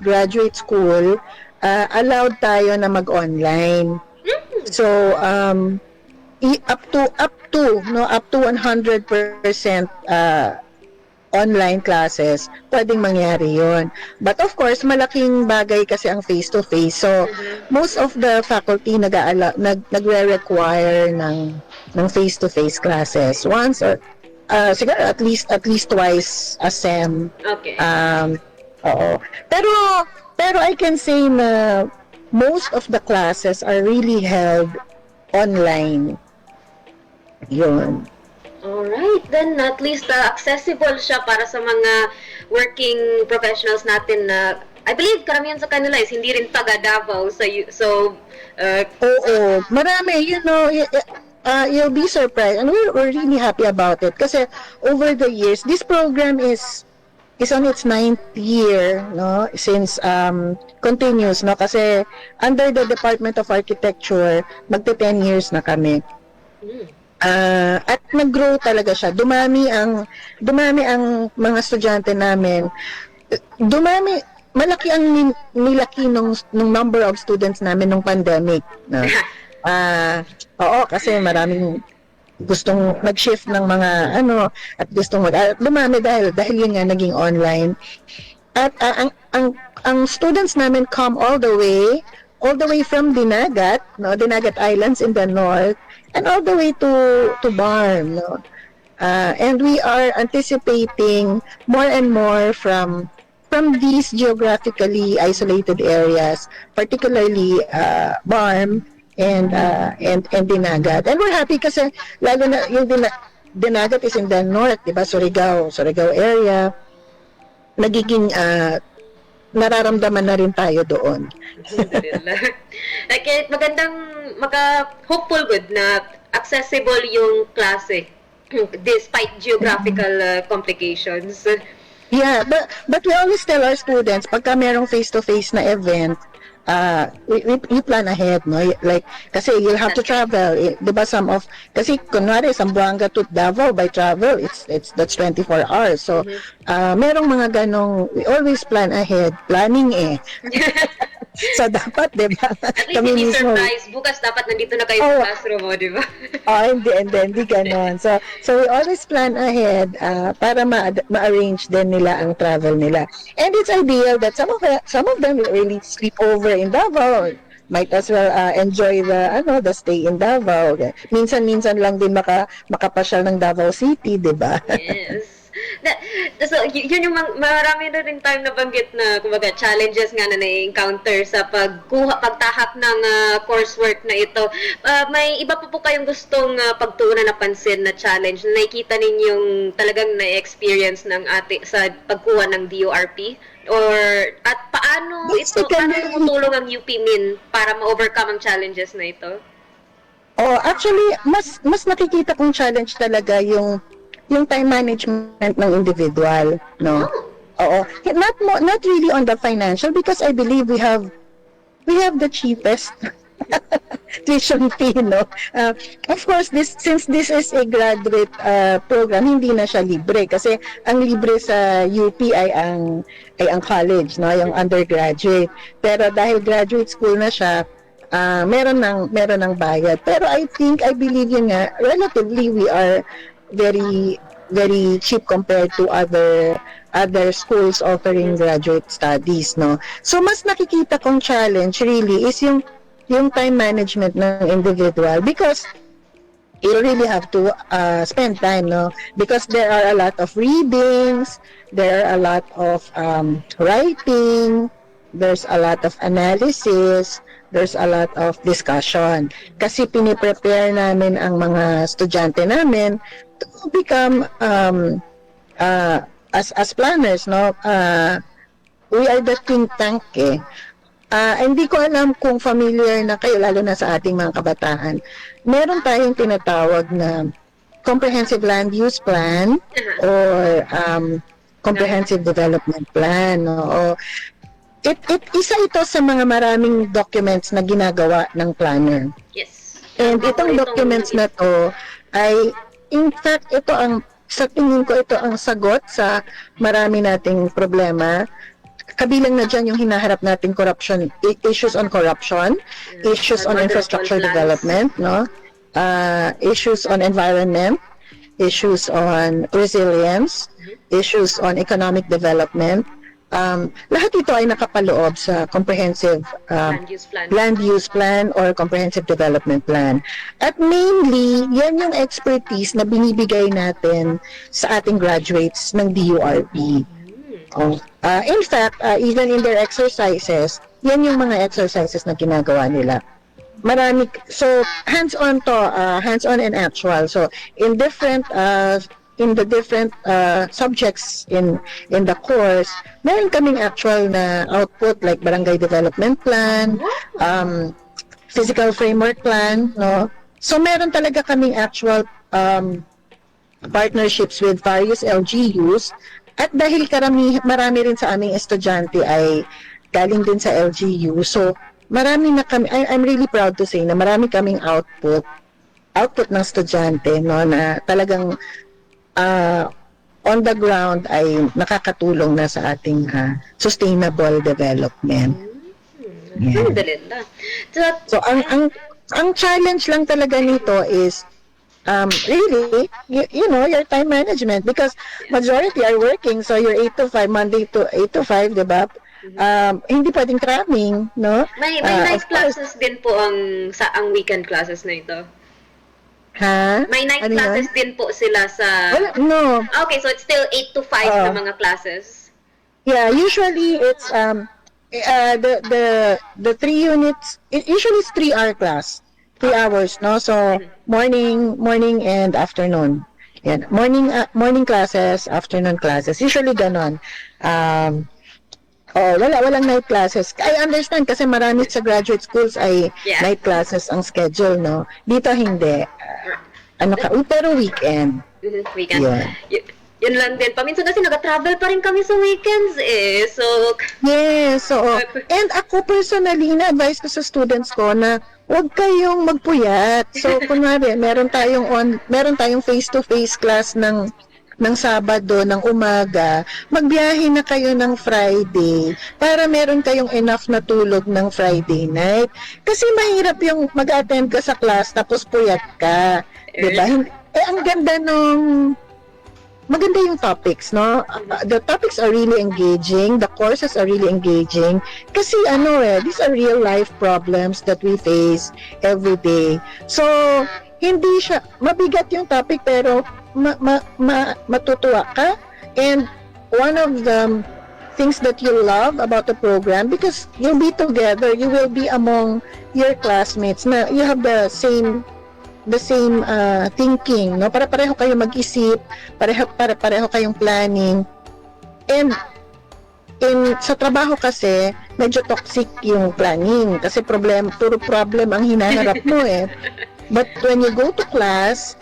graduate school, allowed tayo na mag-online. So up to 100% online classes, pwedeng mangyari yun. But of course, malaking bagay kasi ang face-to-face. So, most of the faculty nagre-require ng face-to-face classes. Once or siguro at least twice a sem. Okay. Oo. Pero I can say na most of the classes are really held online. Yun. Alright, then at least accessible siya para sa mga working professionals natin na I believe karamihan sa kanila is hindi rin taga Davao. So Oo, marami, you'll be surprised and we're really happy about it kasi over the years, this program is on its 9th year, no, since continuous, no, kasi under the Department of Architecture, magte 10 years na kami. At nag-grow talaga siya. Dumami ang mga estudyante namin. Malaki ang nilaki nung number of students namin nung pandemic, no. Oo, kasi maraming gustong mag-shift ng mga at gustong dumami dahil yun nga naging online. At ang students namin come all the way from Dinagat, no, Dinagat Islands in the north, and all the way to Barm, no. And we are anticipating more and more from these geographically isolated areas, particularly Barm and Dinagat. And we're happy kasi lalo na yung Dinagat is in the north, diba? Surigao area. Nagiging nararamdaman na rin tayo doon. Okay, hopeful good na accessible yung klase despite geographical complications. Yeah, but we always tell our students pagka merong face-to-face na event, we plan ahead, no? Like, kasi you'll have to travel, diba, kasi kunwari, Zamboanga to Davao by travel, that's 24 hours. So, merong mga ganong, we always plan ahead, planning So, dapat, diba? At least hindi surprise, bukas dapat nandito na kayo sa classroom mo, diba? Hindi ganon. So we always plan ahead para ma-arrange din nila ang travel nila. And it's ideal that some of them will really sleep over in Davao. Might as well enjoy the stay in Davao. Minsan lang din makapasyal ng Davao City, di ba? Yes. So, yun yung marami na rin tayong nabanggit na kumbaga challenges nga na na-encounter sa pagtahak ng coursework na ito. May iba po kayong gustong pagtuunan na pansin na challenge na nakikita ninyong talagang na-experience sa pagkuha ng DORP? At paano tumutulong ang UP Min para ma-overcome ang challenges na ito? Actually, mas nakikita kong challenge talaga yung time management ng individual, no? Oo. Not really on the financial because I believe we have the cheapest tuition fee, no? Of course, since this is a graduate program, hindi na siya libre kasi ang libre sa UP ay ang college, no? Yung undergraduate. Pero dahil graduate school na siya, meron ng bayad. Pero I believe yun nga, relatively we are very very cheap compared to other other schools offering graduate studies, no? So mas nakikita kong challenge really is yung time management ng individual, because you really have to spend time, no? Because there are a lot of readings, there are a lot of writing, there's a lot of analysis, there's a lot of discussion. Kasi piniprepare namin ang mga estudyante namin to become as planners, no? We are the think tank, eh. Hindi ko alam kung familiar na kayo, lalo na sa ating mga kabataan. Meron tayong tinatawag na comprehensive land use plan or comprehensive development plan. No? Isa ito sa mga maraming documents na ginagawa ng planner. Yes. And itong documents na to ay, in fact, sa tingin ko ito ang sagot sa marami nating problema. Kabilang na dyan yung hinaharap nating corruption, issues on corruption, issues on infrastructure development, no? Issues on environment, issues on resilience, issues on economic development. Lahat ito ay nakapaloob sa comprehensive land use plan or comprehensive development plan. At mainly, yan yung expertise na binibigay natin sa ating graduates ng DURP. In fact, even in their exercises, yan yung mga exercises na ginagawa nila. Marami, so hands-on to, hands-on and actual. So in the different subjects in the course, meron kaming actual na output like barangay development plan, physical framework plan, no? So meron talaga kaming actual partnerships with various LGUs. At dahil marami rin sa aming estudyante ay galing din sa LGU, so marami na kami, I'm really proud to say na marami kaming output ng estudyante, no, na talagang on the ground ay nakakatulong na sa ating sustainable development. Yeah. So ang challenge lang talaga nito is really, you know, your time management, because majority are working, so you're 8 to 5, Monday to 8 to 5, diba? Hindi pwedeng cramming, no? May night classes din po ang weekend classes na ito. Ha? May night classes din po sila sa... Wala, no. Okay, so it's still 8 to 5 na mga classes? Yeah, usually it's the 3 units, usually it's 3-hour class. 3 hours, no? So, morning and afternoon. Yan. Morning classes, afternoon classes. Usually ganon. Walang night classes. I understand kasi marami sa graduate schools ay night classes ang schedule, no? Dito hindi. Pero weekend. Weekend. Yeah. Yun lang din. Paminsan kasi nag-travel pa rin kami sa weekends eh. So, yes, so, and ako personally, na-advise ko sa students ko na huwag kayong magpuyat. So, kunwari, meron tayong face-to-face class ng Sabado, ng umaga, magbiyahe na kayo ng Friday para meron kayong enough na tulog ng Friday night. Kasi mahirap yung mag-attend ka sa class tapos puyat ka. Diba? Ang ganda maganda yung topics, no? The topics are really engaging, the courses are really engaging, kasi these are real life problems that we face every day. So, hindi siya, mabigat yung topic, pero matutuwa ka. And one of the things that you love about the program, because you'll be together, you will be among your classmates, na you have the same thinking, no? Pareho kayo mag-isip, pareho kayong planning. And sa trabaho kasi medyo toxic yung planning kasi puro problem ang hinaharap mo eh. But when you go to class,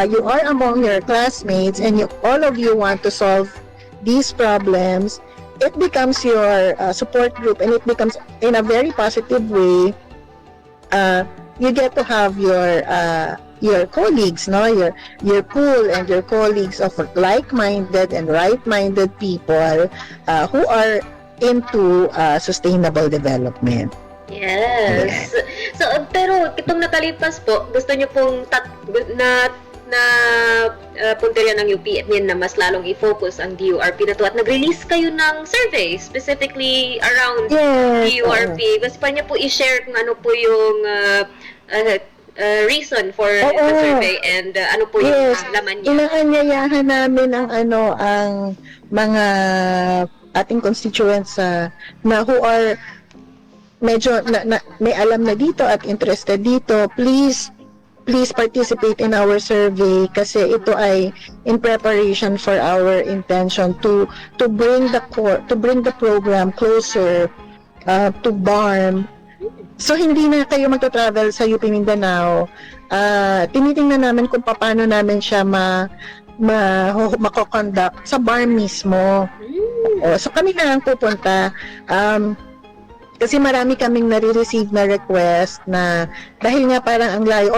you are among your classmates and all of you want to solve these problems. It becomes your support group, and it becomes in a very positive way. You get to have your colleagues, no, your pool and your colleagues of like-minded and right-minded people who are into sustainable development. yes. So, pero itong nakalipas po, gusto niyo pong na punteriya ng UPMin na mas lalong i-focus ang DURP na to at nag-release kayo ng survey specifically around Yes. DURP. Gusto pa niya po i-share kung ano po yung reason for the Oo. survey and ano po yung Yes, laman niya. inaanyayahan namin ang mga ating constituents na who are medyo may alam na dito at interested dito. Please participate in our survey kasi ito ay in preparation for our intention to bring the program closer to BARM. So hindi na kayo magta-travel sa UP Mindanao. Tinitingnan namin kung paano namin siya mako-conduct sa BARM mismo. So kami na ang pupunta. Kasi marami kaming nare-receive na request na dahil nga parang ang layo,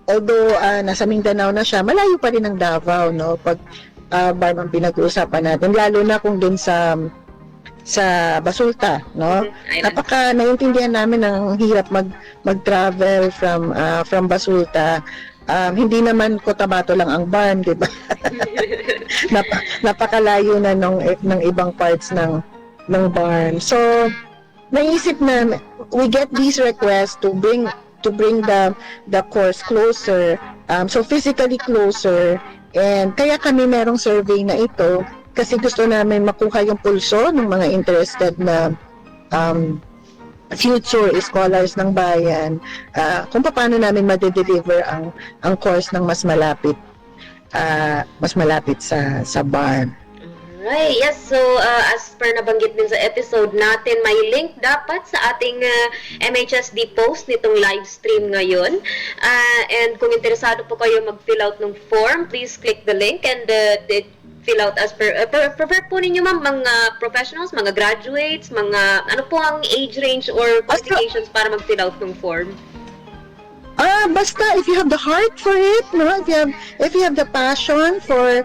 although nasa Mindanao na siya, malayo pa rin ang Davao, no? Pag BARM ang pinag-uusapan natin, lalo na kung dun sa Basulta, no? Napaka naiintindihan namin ang hirap mag-travel from Basulta. Hindi naman Cotabato lang ang BARM, di ba? Napakalayo na ng ibang parts ng BARM. So, naisip na we get these requests to bring the course closer, so physically closer, and kaya kami merong survey na ito kasi gusto namin makuha yung pulso ng mga interested na future scholars ng bayan, kung paano namin ma-deliver ang course ng mas malapit sa BARM. Right, yes. So, as per nabanggit din sa episode natin, may link dapat sa ating MHSD post nitong live stream ngayon. And kung interesado po kayo mag-fill out ng form, please click the link and fill out as per... prefer po ninyo, ma'am, mga professionals, mga graduates, mga... Ano po ang age range or qualifications para mag-fill out ng form? Basta if you have the heart for it, no? If you have the passion for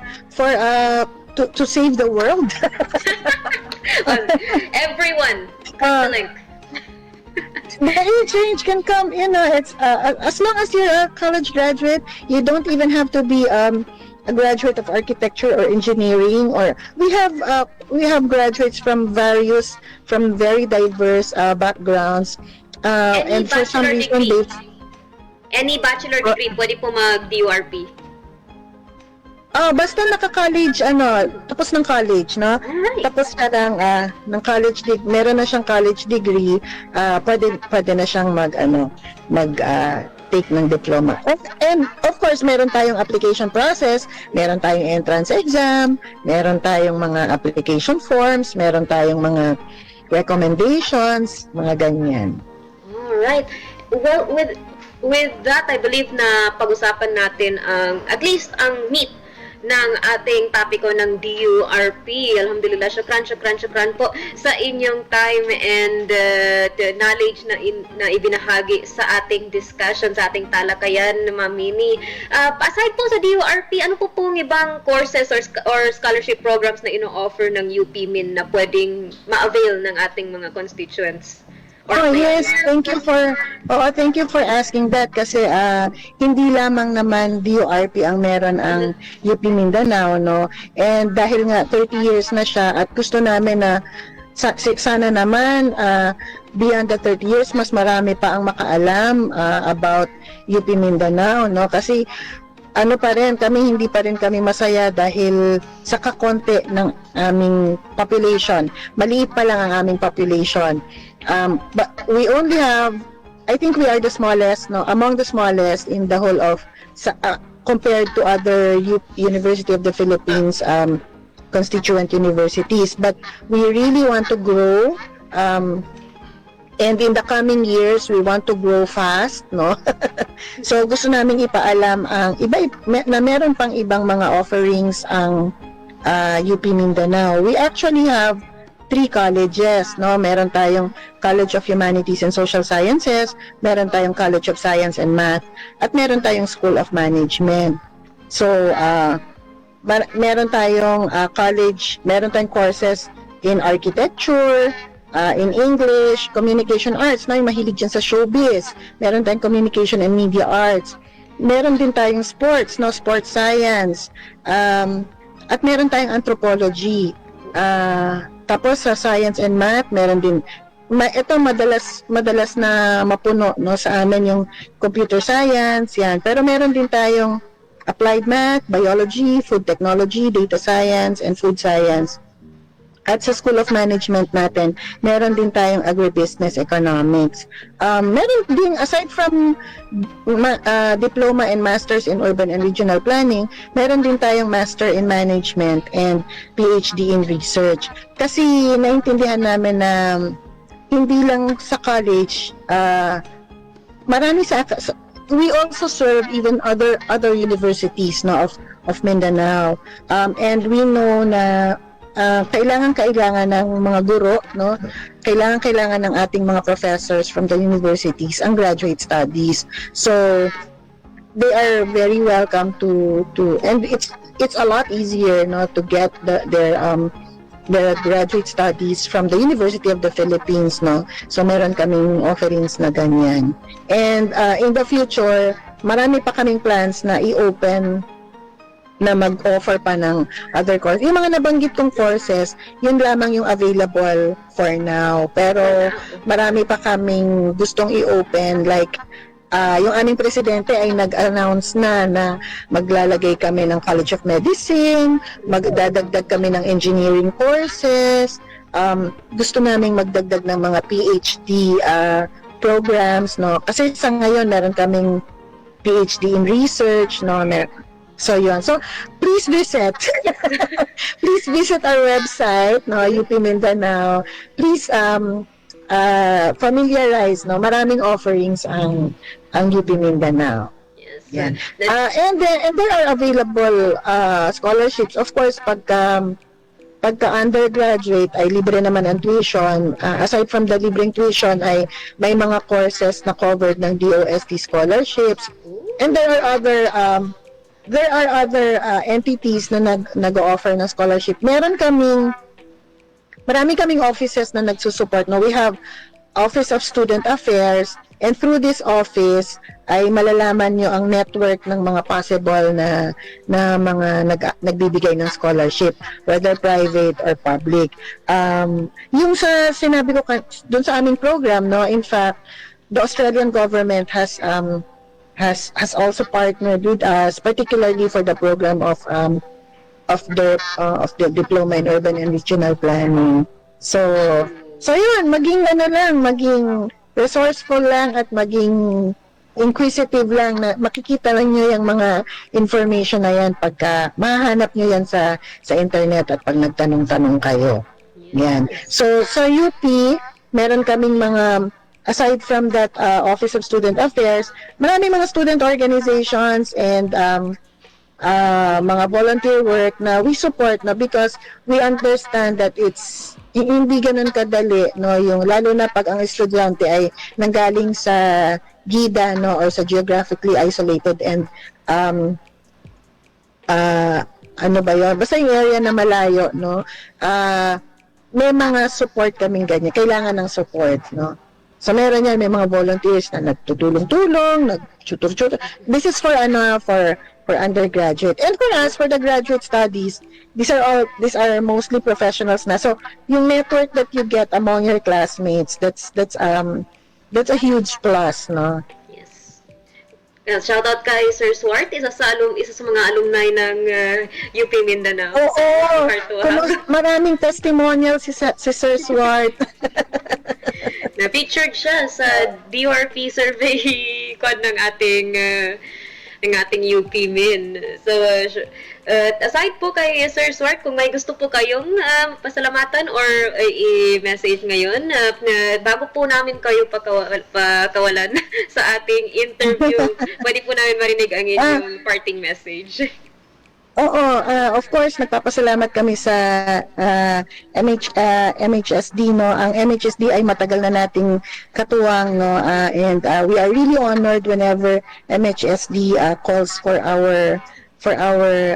to save the world. Everyone, click the link. The age range can come, it's as long as you're a college graduate, you don't even have to be a graduate of architecture or engineering, or we have graduates from very diverse backgrounds, and for some reason Any bachelor degree, pwede po mag-DURP. Basta naka-college, tapos ng college, no? Alright. Tapos na ng college degree, meron na siyang college degree, pwede na siyang take ng diploma. And of course, meron tayong application process, meron tayong entrance exam, meron tayong mga application forms, meron tayong mga recommendations, mga ganyan. Alright. Well, with that, I believe na pag-usapan natin at least ang meat ng ating topiko ng DURP. Alhamdulillah, syukran po sa inyong time and the knowledge na ibinahagi sa ating discussion, sa ating talakayan, Ma'am Mimi. Aside po sa DURP, ano po pong ibang courses or scholarship programs na ino-offer ng UPMin na pwedeng ma-avail ng ating mga constituents? Yes, thank you for asking that kasi hindi lamang naman DURP ang meron ang UP Mindanao, no? And dahil nga 30 years na siya at gusto namin na sana naman beyond the 30 years mas marami pa ang makaalam about UP Mindanao, no? Kasi hindi pa rin kami masaya dahil sa kakonti ng aming population. Maliit pa lang ang aming population. But we only have, I think we are the smallest, no, among the smallest in the whole of, compared to other University of the Philippines constituent universities. But we really want to grow, and in the coming years, we want to grow fast, no? So gusto namin ipaalam ang na meron pang ibang mga offerings ang UP Mindanao. We actually have 3 colleges, no? Meron tayong College of Humanities and Social Sciences, meron tayong College of Science and Math, at meron tayong School of Management. So, meron tayong meron tayong courses in architecture, in English, communication arts, na yung mahilig dyan sa showbiz. Meron tayong communication and media arts. meron din tayong sports, no, sports science, at meron tayong anthropology. Tapos sa science and math, meron din ito madalas na mapuno, no, sa amin yung computer science, yan. Pero meron din tayong applied math, biology, food technology, data science, and food science. At sa School of Management natin, meron din tayong agribusiness economics. Meron din, aside from diploma and masters in urban and regional planning, meron din tayong master in management and PhD in research. Kasi naintindihan namin na hindi lang sa college, marami we also serve even other universities, no, of Mindanao, and we know na kailangan ng mga guro, no, kailangan ng ating mga professors from the universities ang graduate studies. So they are very welcome to and it's a lot easier, no, to get their graduate studies from the University of the Philippines, no. So meron kaming offerings na ganyan. And in the future, marami pa kaming plans na i-open na mag-offer pa ng other courses. Yung mga nabanggit kong courses, yun lamang yung available for now. Pero marami pa kaming gustong i-open, like yung aming presidente ay nag-announce na maglalagay kami ng College of Medicine, magdadagdag kami ng engineering courses, gusto naming magdagdag ng mga PhD programs, no? Kasi sa ngayon meron kaming PhD in research, no? So yun. So please visit. Please visit our website, no, UP Mindanao. Please familiarize, no, maraming offerings ang UP Mindanao. Yes. Yan. And there are available scholarships. Of course, pagka undergraduate ay libre naman ang tuition. Aside from the libreng tuition ay may mga courses na covered ng DOST scholarships. And there are other entities na nag-offer ng scholarship. Marami kaming offices na nagsusupport. No, we have Office of Student Affairs, and through this office ay malalaman nyo ang network ng mga possible na mga nagbibigay ng scholarship, whether private or public. Yung sa sinabi ko doon sa aming program, no, in fact, the Australian government has also partnered with us, particularly for the program of the Diploma in Urban and Regional Planning. So yun, maging resourceful lang at maging inquisitive lang, na makikita lang nyo yung mga information na yan pagka mahanap nyo yan sa internet at pag nagtanong-tanong kayo. Yan. So sa UP, meron kaming mga, aside from that Office of Student Affairs, marami mga student organizations and mga volunteer work na we support, na because we understand that it's hindi ganun kadali, no, yung lalo na pag ang estudyante ay nanggaling sa GIDA, no, or sa geographically isolated and ano ba yun, basta yung area na malayo, no, may mga support kaming ganyan, kailangan ng support, no. So meron yan, may mga volunteers na nagtutulong-tulong, nagtutur-tutur. This is for undergraduate. And for us, for the graduate studies, these are mostly professionals na. So yung network that you get among your classmates, that's a huge plus, no. Yes. Shout out kay Sir Swart, isa sa mga alumni ng UP Mindanao. Oo. Maraming testimonial si Sir Swart. Na-featured siya sa DORP survey code ng ating UP Min. So, aside po kay Sir Swart, kung may gusto po kayong pasalamatan or i-message ngayon, bago po namin kayo pakawalan sa ating interview, pwede po namin marinig ang inyong parting message. Oo, of course, nagpapasalamat kami sa MHSD, no. Ang MHSD ay matagal na nating katuwang, no, and we are really honored whenever MHSD calls for our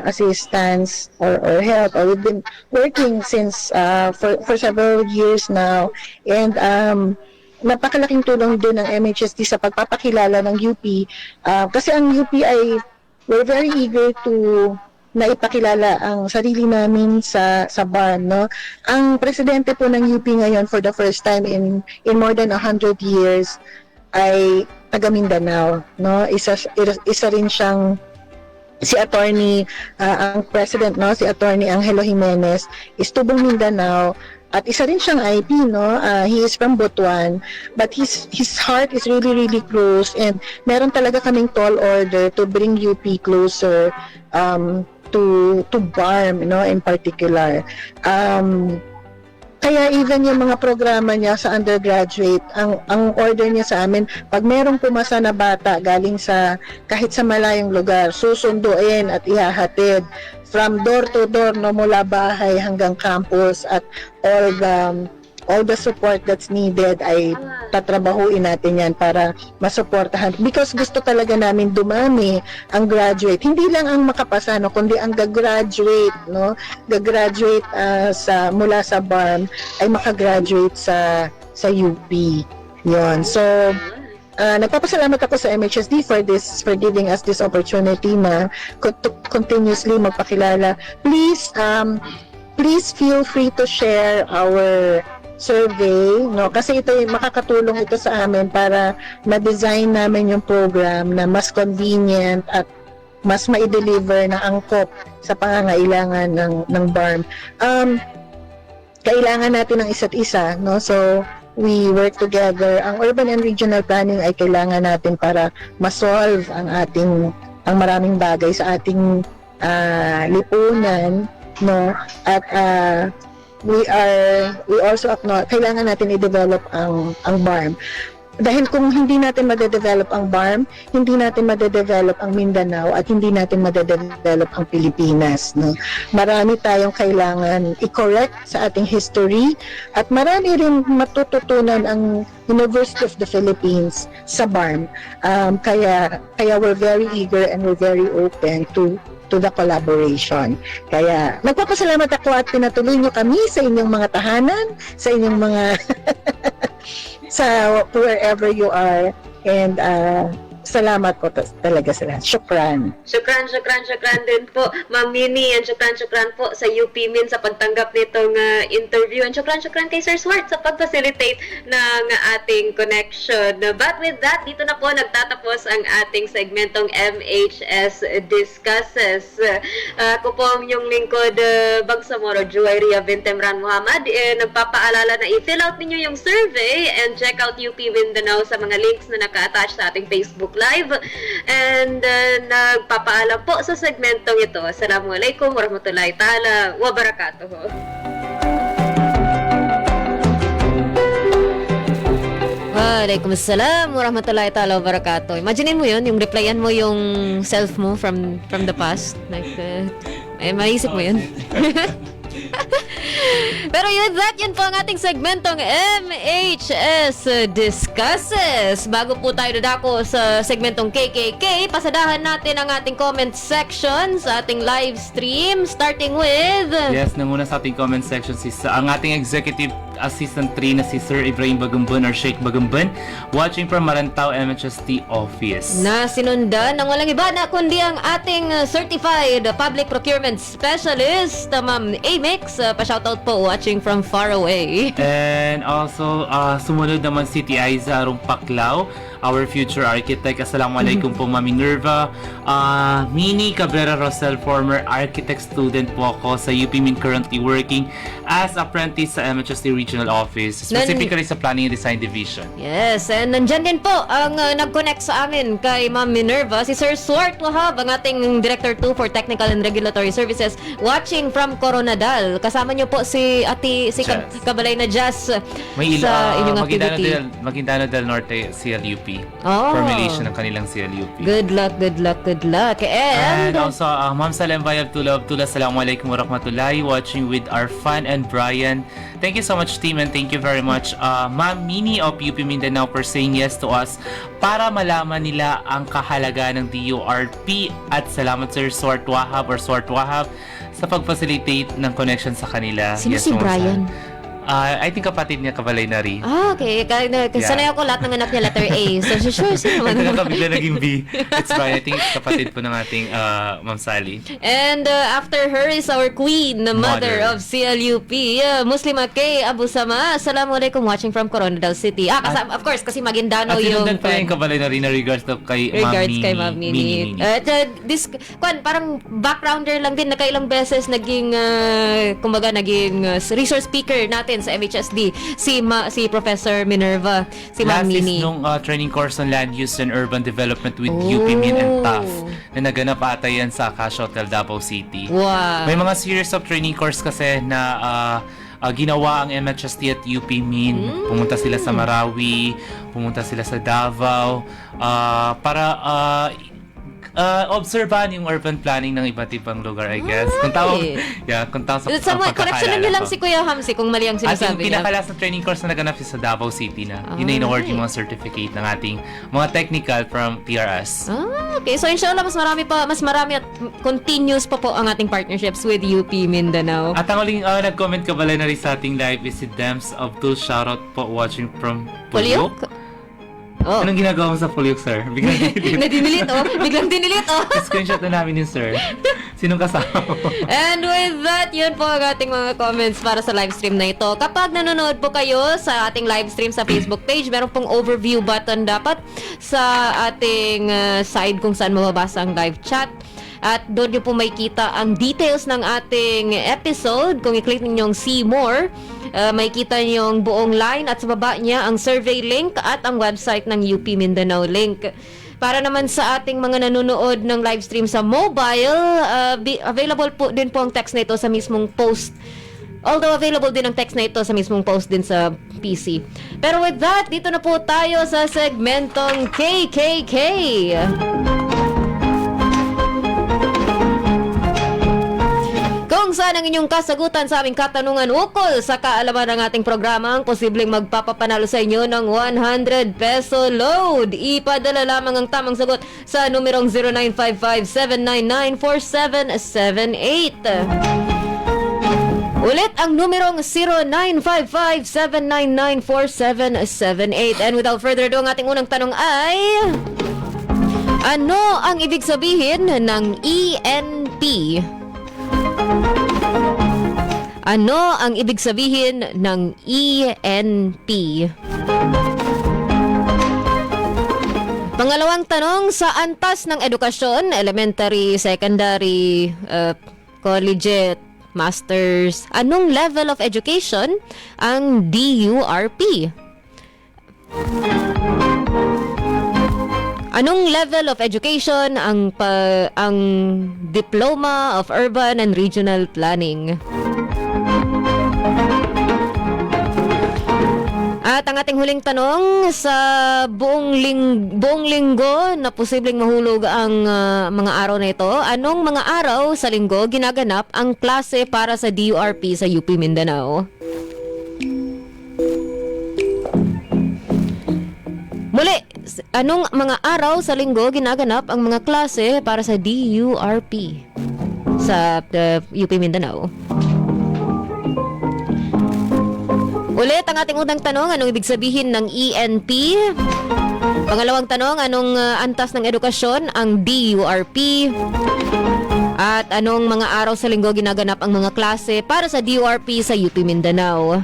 assistance or help. We've been working since for several years now, and napakalaking tulong din ng MHSD sa pagpapakilala ng UP. Kasi ang UP ay we're very eager to na ipakilala ang sarili namin sa BARM, no? Ang presidente po ng UP ngayon for the first time in more than 100 years ay taga Mindanao, no? Isa rin siyang si attorney ang president, no, si attorney Angelo Jimenez is tubong Mindanao at isa rin siyang IP, no. He is from Butuan, but his heart is really close, and meron talaga kaming tall order to bring UP closer to BARM, no, in particular. Kaya even yung mga programa niya sa undergraduate, ang order niya sa amin, pag merong pumasa na bata galing sa kahit sa malayong lugar, susunduin at ihahatid from door to door, no, mula bahay hanggang campus, at all the support that's needed ay tatrabahuin natin yan para masuportahan. Because gusto talaga namin dumami ang graduate. Hindi lang ang makapasa, no, kundi ang gagraduate, no? Gagraduate mula sa BARM ay makagraduate sa UP. Yon. So, nagpapasalamat ako sa MHSD for giving us this opportunity na continuously magpakilala. Please feel free to share our survey, no, kasi makakatulong ito sa amin para ma-design namin yung program na mas convenient at mas ma-deliver na angkop sa pangangailangan ng BARM. Kailangan natin ng isa't isa, no, so we work together. Ang urban and regional planning ay kailangan natin para ma-solve ang maraming bagay sa lipunan, no, at we also acknowledge kailangan natin i-develop ang BARM. Dahil kung hindi natin ma-develop ang BARM, hindi natin ma-develop ang Mindanao at hindi natin ma-develop ang Pilipinas, no. Marami tayong kailangan i-correct sa ating history at marami rin matututunan ang University of the Philippines sa BARM. Kaya we're very eager and we're very open to the collaboration. Kaya nagpapasalamat ako at pinatuloy nyo kami sa inyong mga tahanan, sa inyong mga sa wherever you are, and salamat po talaga sa lahat. Shukran. Shukran din po, Ma'am Minnie, and shukran po sa UP Min sa pagtanggap nitong interview, and shukran kay Sir Swart sa pag-facilitate ng ating connection. But with that, dito na po nagtatapos ang ating segmentong MHS Discusses. Ako po ang inyong lingkod, Bagsamoro, Juwayria Bintemran Muhammad. Nagpapaalala na i-fill out ninyo yung survey and check out UP Mindanao sa mga links na naka-attach sa ating Facebook Live, and nagpapaalam po sa segmentong ito. Assalamualaikum warahmatullahi ta'ala wabarakatuh. Waalaikumsalam warahmatullahi ta'ala wabarakatuh. Imagine mo yun, yung replyan mo yung self mo from the past. Like, maisip mo yun. Pero with that, yun po ang ating segmentong MHS Discusses. Bago po tayo dadako sa segmentong KKK, pasadahan natin ang ating comment section sa ating live stream, starting with... Yes, nanguna sa ating comment section ang ating Executive Assistant 3 na si Sir Ibrahim Bagumbun or Sheikh Bagumbun, watching from Marantao MHST Office. Na sinundan ng walang iba na kundi ang ating Certified Public Procurement Specialist, Ma'am Amix, pa-shoutout po, watching from far away. And also, sumunod naman si Aiza Rumpaklao, our future architect. Assalamualaikum po, Mami Nerva. Minnie Cabrera Rosel, former architect student po ako sa UP Min, currently working as apprentice sa MHST Regional Office, specifically sa Planning and Design Division. Yes, and nandyan din po ang nag-connect sa amin kay Ma'am Minerva, si Sir Swart Wahab, ang ating Director 2 for Technical and Regulatory Services, watching from Coronadal. Kasama niyo po si Kabalay na Jazz sa inyong activity. Maguindano del Norte, CLUP. Oh. Formulation ng kanilang CLUP. Good luck. And also, Ma'am Salem Bayab Tula, Assalamualaikum warahmatullahi, watching with our Fan and Brian. Thank you so much, team, and thank you very much, Ma'am Minnie of UP Mindanao, for saying yes to us para malaman nila ang kahalagaan ng DURP, at salamat Sir Swart Wahab sa pag-facilitate ng connection sa kanila. Sino si Brian? I think kapatid niya Kabalay na rin. Okay. Sanay ako lahat ng anak niya letter A. So, sure, sino At naman. bigla naging B. It's fine. I think kapatid po ng ating Ma'am Sally. And after her is our queen, the mother of CLUP, Muslima K. Abu Sama. Assalamualaikum, watching from Coronadal City. Of course, kasi Maguindano At yung... sinundan pa yung Kabalay na rin na regards to kay Ma'am Mini. Parang backgrounder lang din, nakailang beses naging, kumbaga, naging resource speaker natin sa MHSD, si Professor Minerva, si Ma'am Last Mini. is nung training course on land use and urban development with UP Min and TAF na naganap ata yan sa Acacia Hotel, Davao City. Wow. May mga series of training course kasi na ginawa ang MHSD at UP Min. Pumunta sila sa Marawi, pumunta sila sa Davao para obserbahan yung urban planning ng iba't ibang lugar, I guess. Kung tawag sa Correctionan niyo lang si Kuya Hamsi kung mali ang at yung sinasabi niya. pinakalas na training course na naganap sa Davao City na yun na in-award yung mga certificate ng ating mga technical from PRS. Okay. So, inshallah, mas marami at continuous pa po ang ating partnerships with UP Mindanao. At ang uling nag-comment ka pala na rin sa ating live is si Dems Abdul. Shoutout po watching from Pulyok. Oh. Anong ginagawa mo sa Pulyok, sir? Biglang Nadinilit, Biglang dinilit, screenshot na namin yun, sir. Sinong kasama mo? And with that, yun po ang ating mga comments para sa live stream na ito. Kapag nanonood po kayo sa ating live stream sa Facebook page, meron pong overview button dapat sa ating side kung saan mababasa ang live chat. At doon nyo po makikita ang details ng ating episode. Kung i-click ninyo yung see more, makikita nyo yung buong line at sa baba niya ang survey link at ang website ng UP Mindanao link. Para naman sa ating mga nanonood ng live stream sa mobile, available po din po ang text na ito sa mismong post. Although available din ang text na ito sa mismong post din sa PC. Pero with that, dito na po tayo sa segmentong KKK. Kung saan ang inyong kasagutan sa aming katanungan ukol sa kaalaman ng ating programa ang posibleng magpapapanalo sa inyo ng 100 peso load. Ipadala lamang ang tamang sagot sa numerong 0955-799-4778. Ulit ang numerong 0955-799-4778. And without further ado, ang ating unang tanong ay... Ano ang ibig sabihin ng ENP? Ano ang ibig sabihin ng ENP? Pangalawang tanong, sa antas ng edukasyon, elementary, secondary, collegiate, masters, anong level of education ang DURP? Anong level of education ang Diploma of Urban and Regional Planning? At ang ating huling tanong, sa buong linggo na posibleng mahulog ang mga araw na ito, anong mga araw sa linggo ginaganap ang klase para sa DURP sa UP Mindanao? Muli, anong mga araw sa linggo ginaganap ang mga klase para sa DURP sa UP Mindanao? Ulit ang ating unang tanong, anong ibig sabihin ng ENP? Pangalawang tanong, anong antas ng edukasyon ang DURP? At anong mga araw sa linggo ginaganap ang mga klase para sa DURP sa UP Mindanao?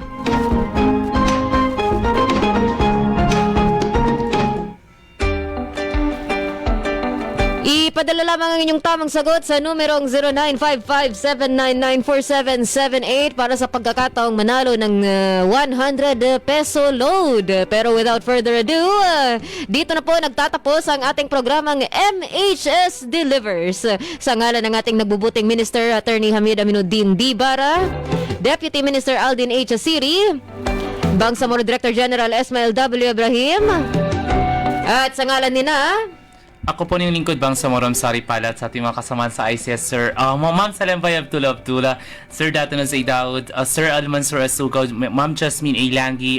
Ipadala lamang ang inyong tamang sagot sa numerong 0955-799-4778 para sa pagkakataong manalo ng 100 peso load. Pero without further ado, dito na po nagtatapos ang ating programang MHS Delivers. Sa ngalan ng ating nagbubuting Minister Attorney Hamid Aminuddin Dibara, Deputy Minister Aldin H. Asiri, Bangsamoro Director General Esmael W. Ibrahim, at sa ngalan nina Ako po yung lingkod bang sa Moram Sari Palat sa ating mga kasamahan sa ICS, Sir. Ma'am Salembay Abdullah, Sir Datono Zay Daud, Sir Almansur Asugaw, Ma'am Jasmine A. Langi,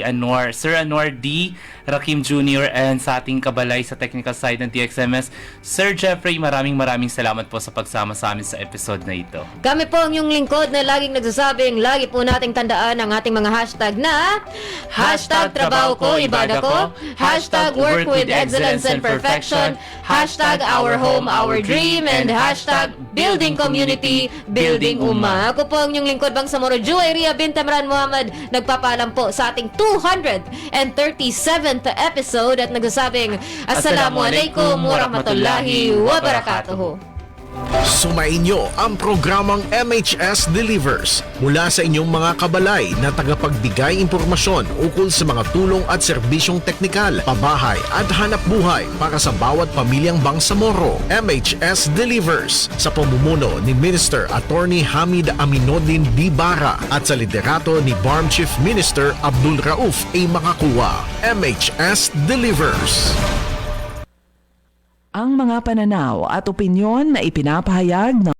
Sir Anwar D. Rakim Jr. and sa ating kabalay sa technical side ng TXMS, Sir Jeffrey, maraming salamat po sa pagsama sa amin sa episode na ito. Kami po ang yung lingkod na laging nagsasabing lagi po nating tandaan ang ating mga hashtag na Trabaho ko, Ibada ko, Work with Excellence and Perfection, Our Home, Our Dream, and Building Community, Building Umma. Ako po ang yung lingkod bang sa Moro, Juwayria Bintamran Muhammad, nagpapaalam po sa ating 237th episode at nagsasabing Assalamualaikum warahmatullahi wabarakatuh. Sumainyo ang programang MHS Delivers mula sa inyong mga kabalay na tagapagbigay impormasyon ukol sa mga tulong at serbisyong teknikal, pabahay at hanap buhay para sa bawat pamilyang Bangsamoro. MHS Delivers sa pamumuno ni Minister Attorney Hamid Aminuddin Dibara at sa liderato ni BARM Chief Minister Abdul Rauf A. Makakuwa. MHS Delivers. Ang mga pananaw at opinyon na ipinapahayag ng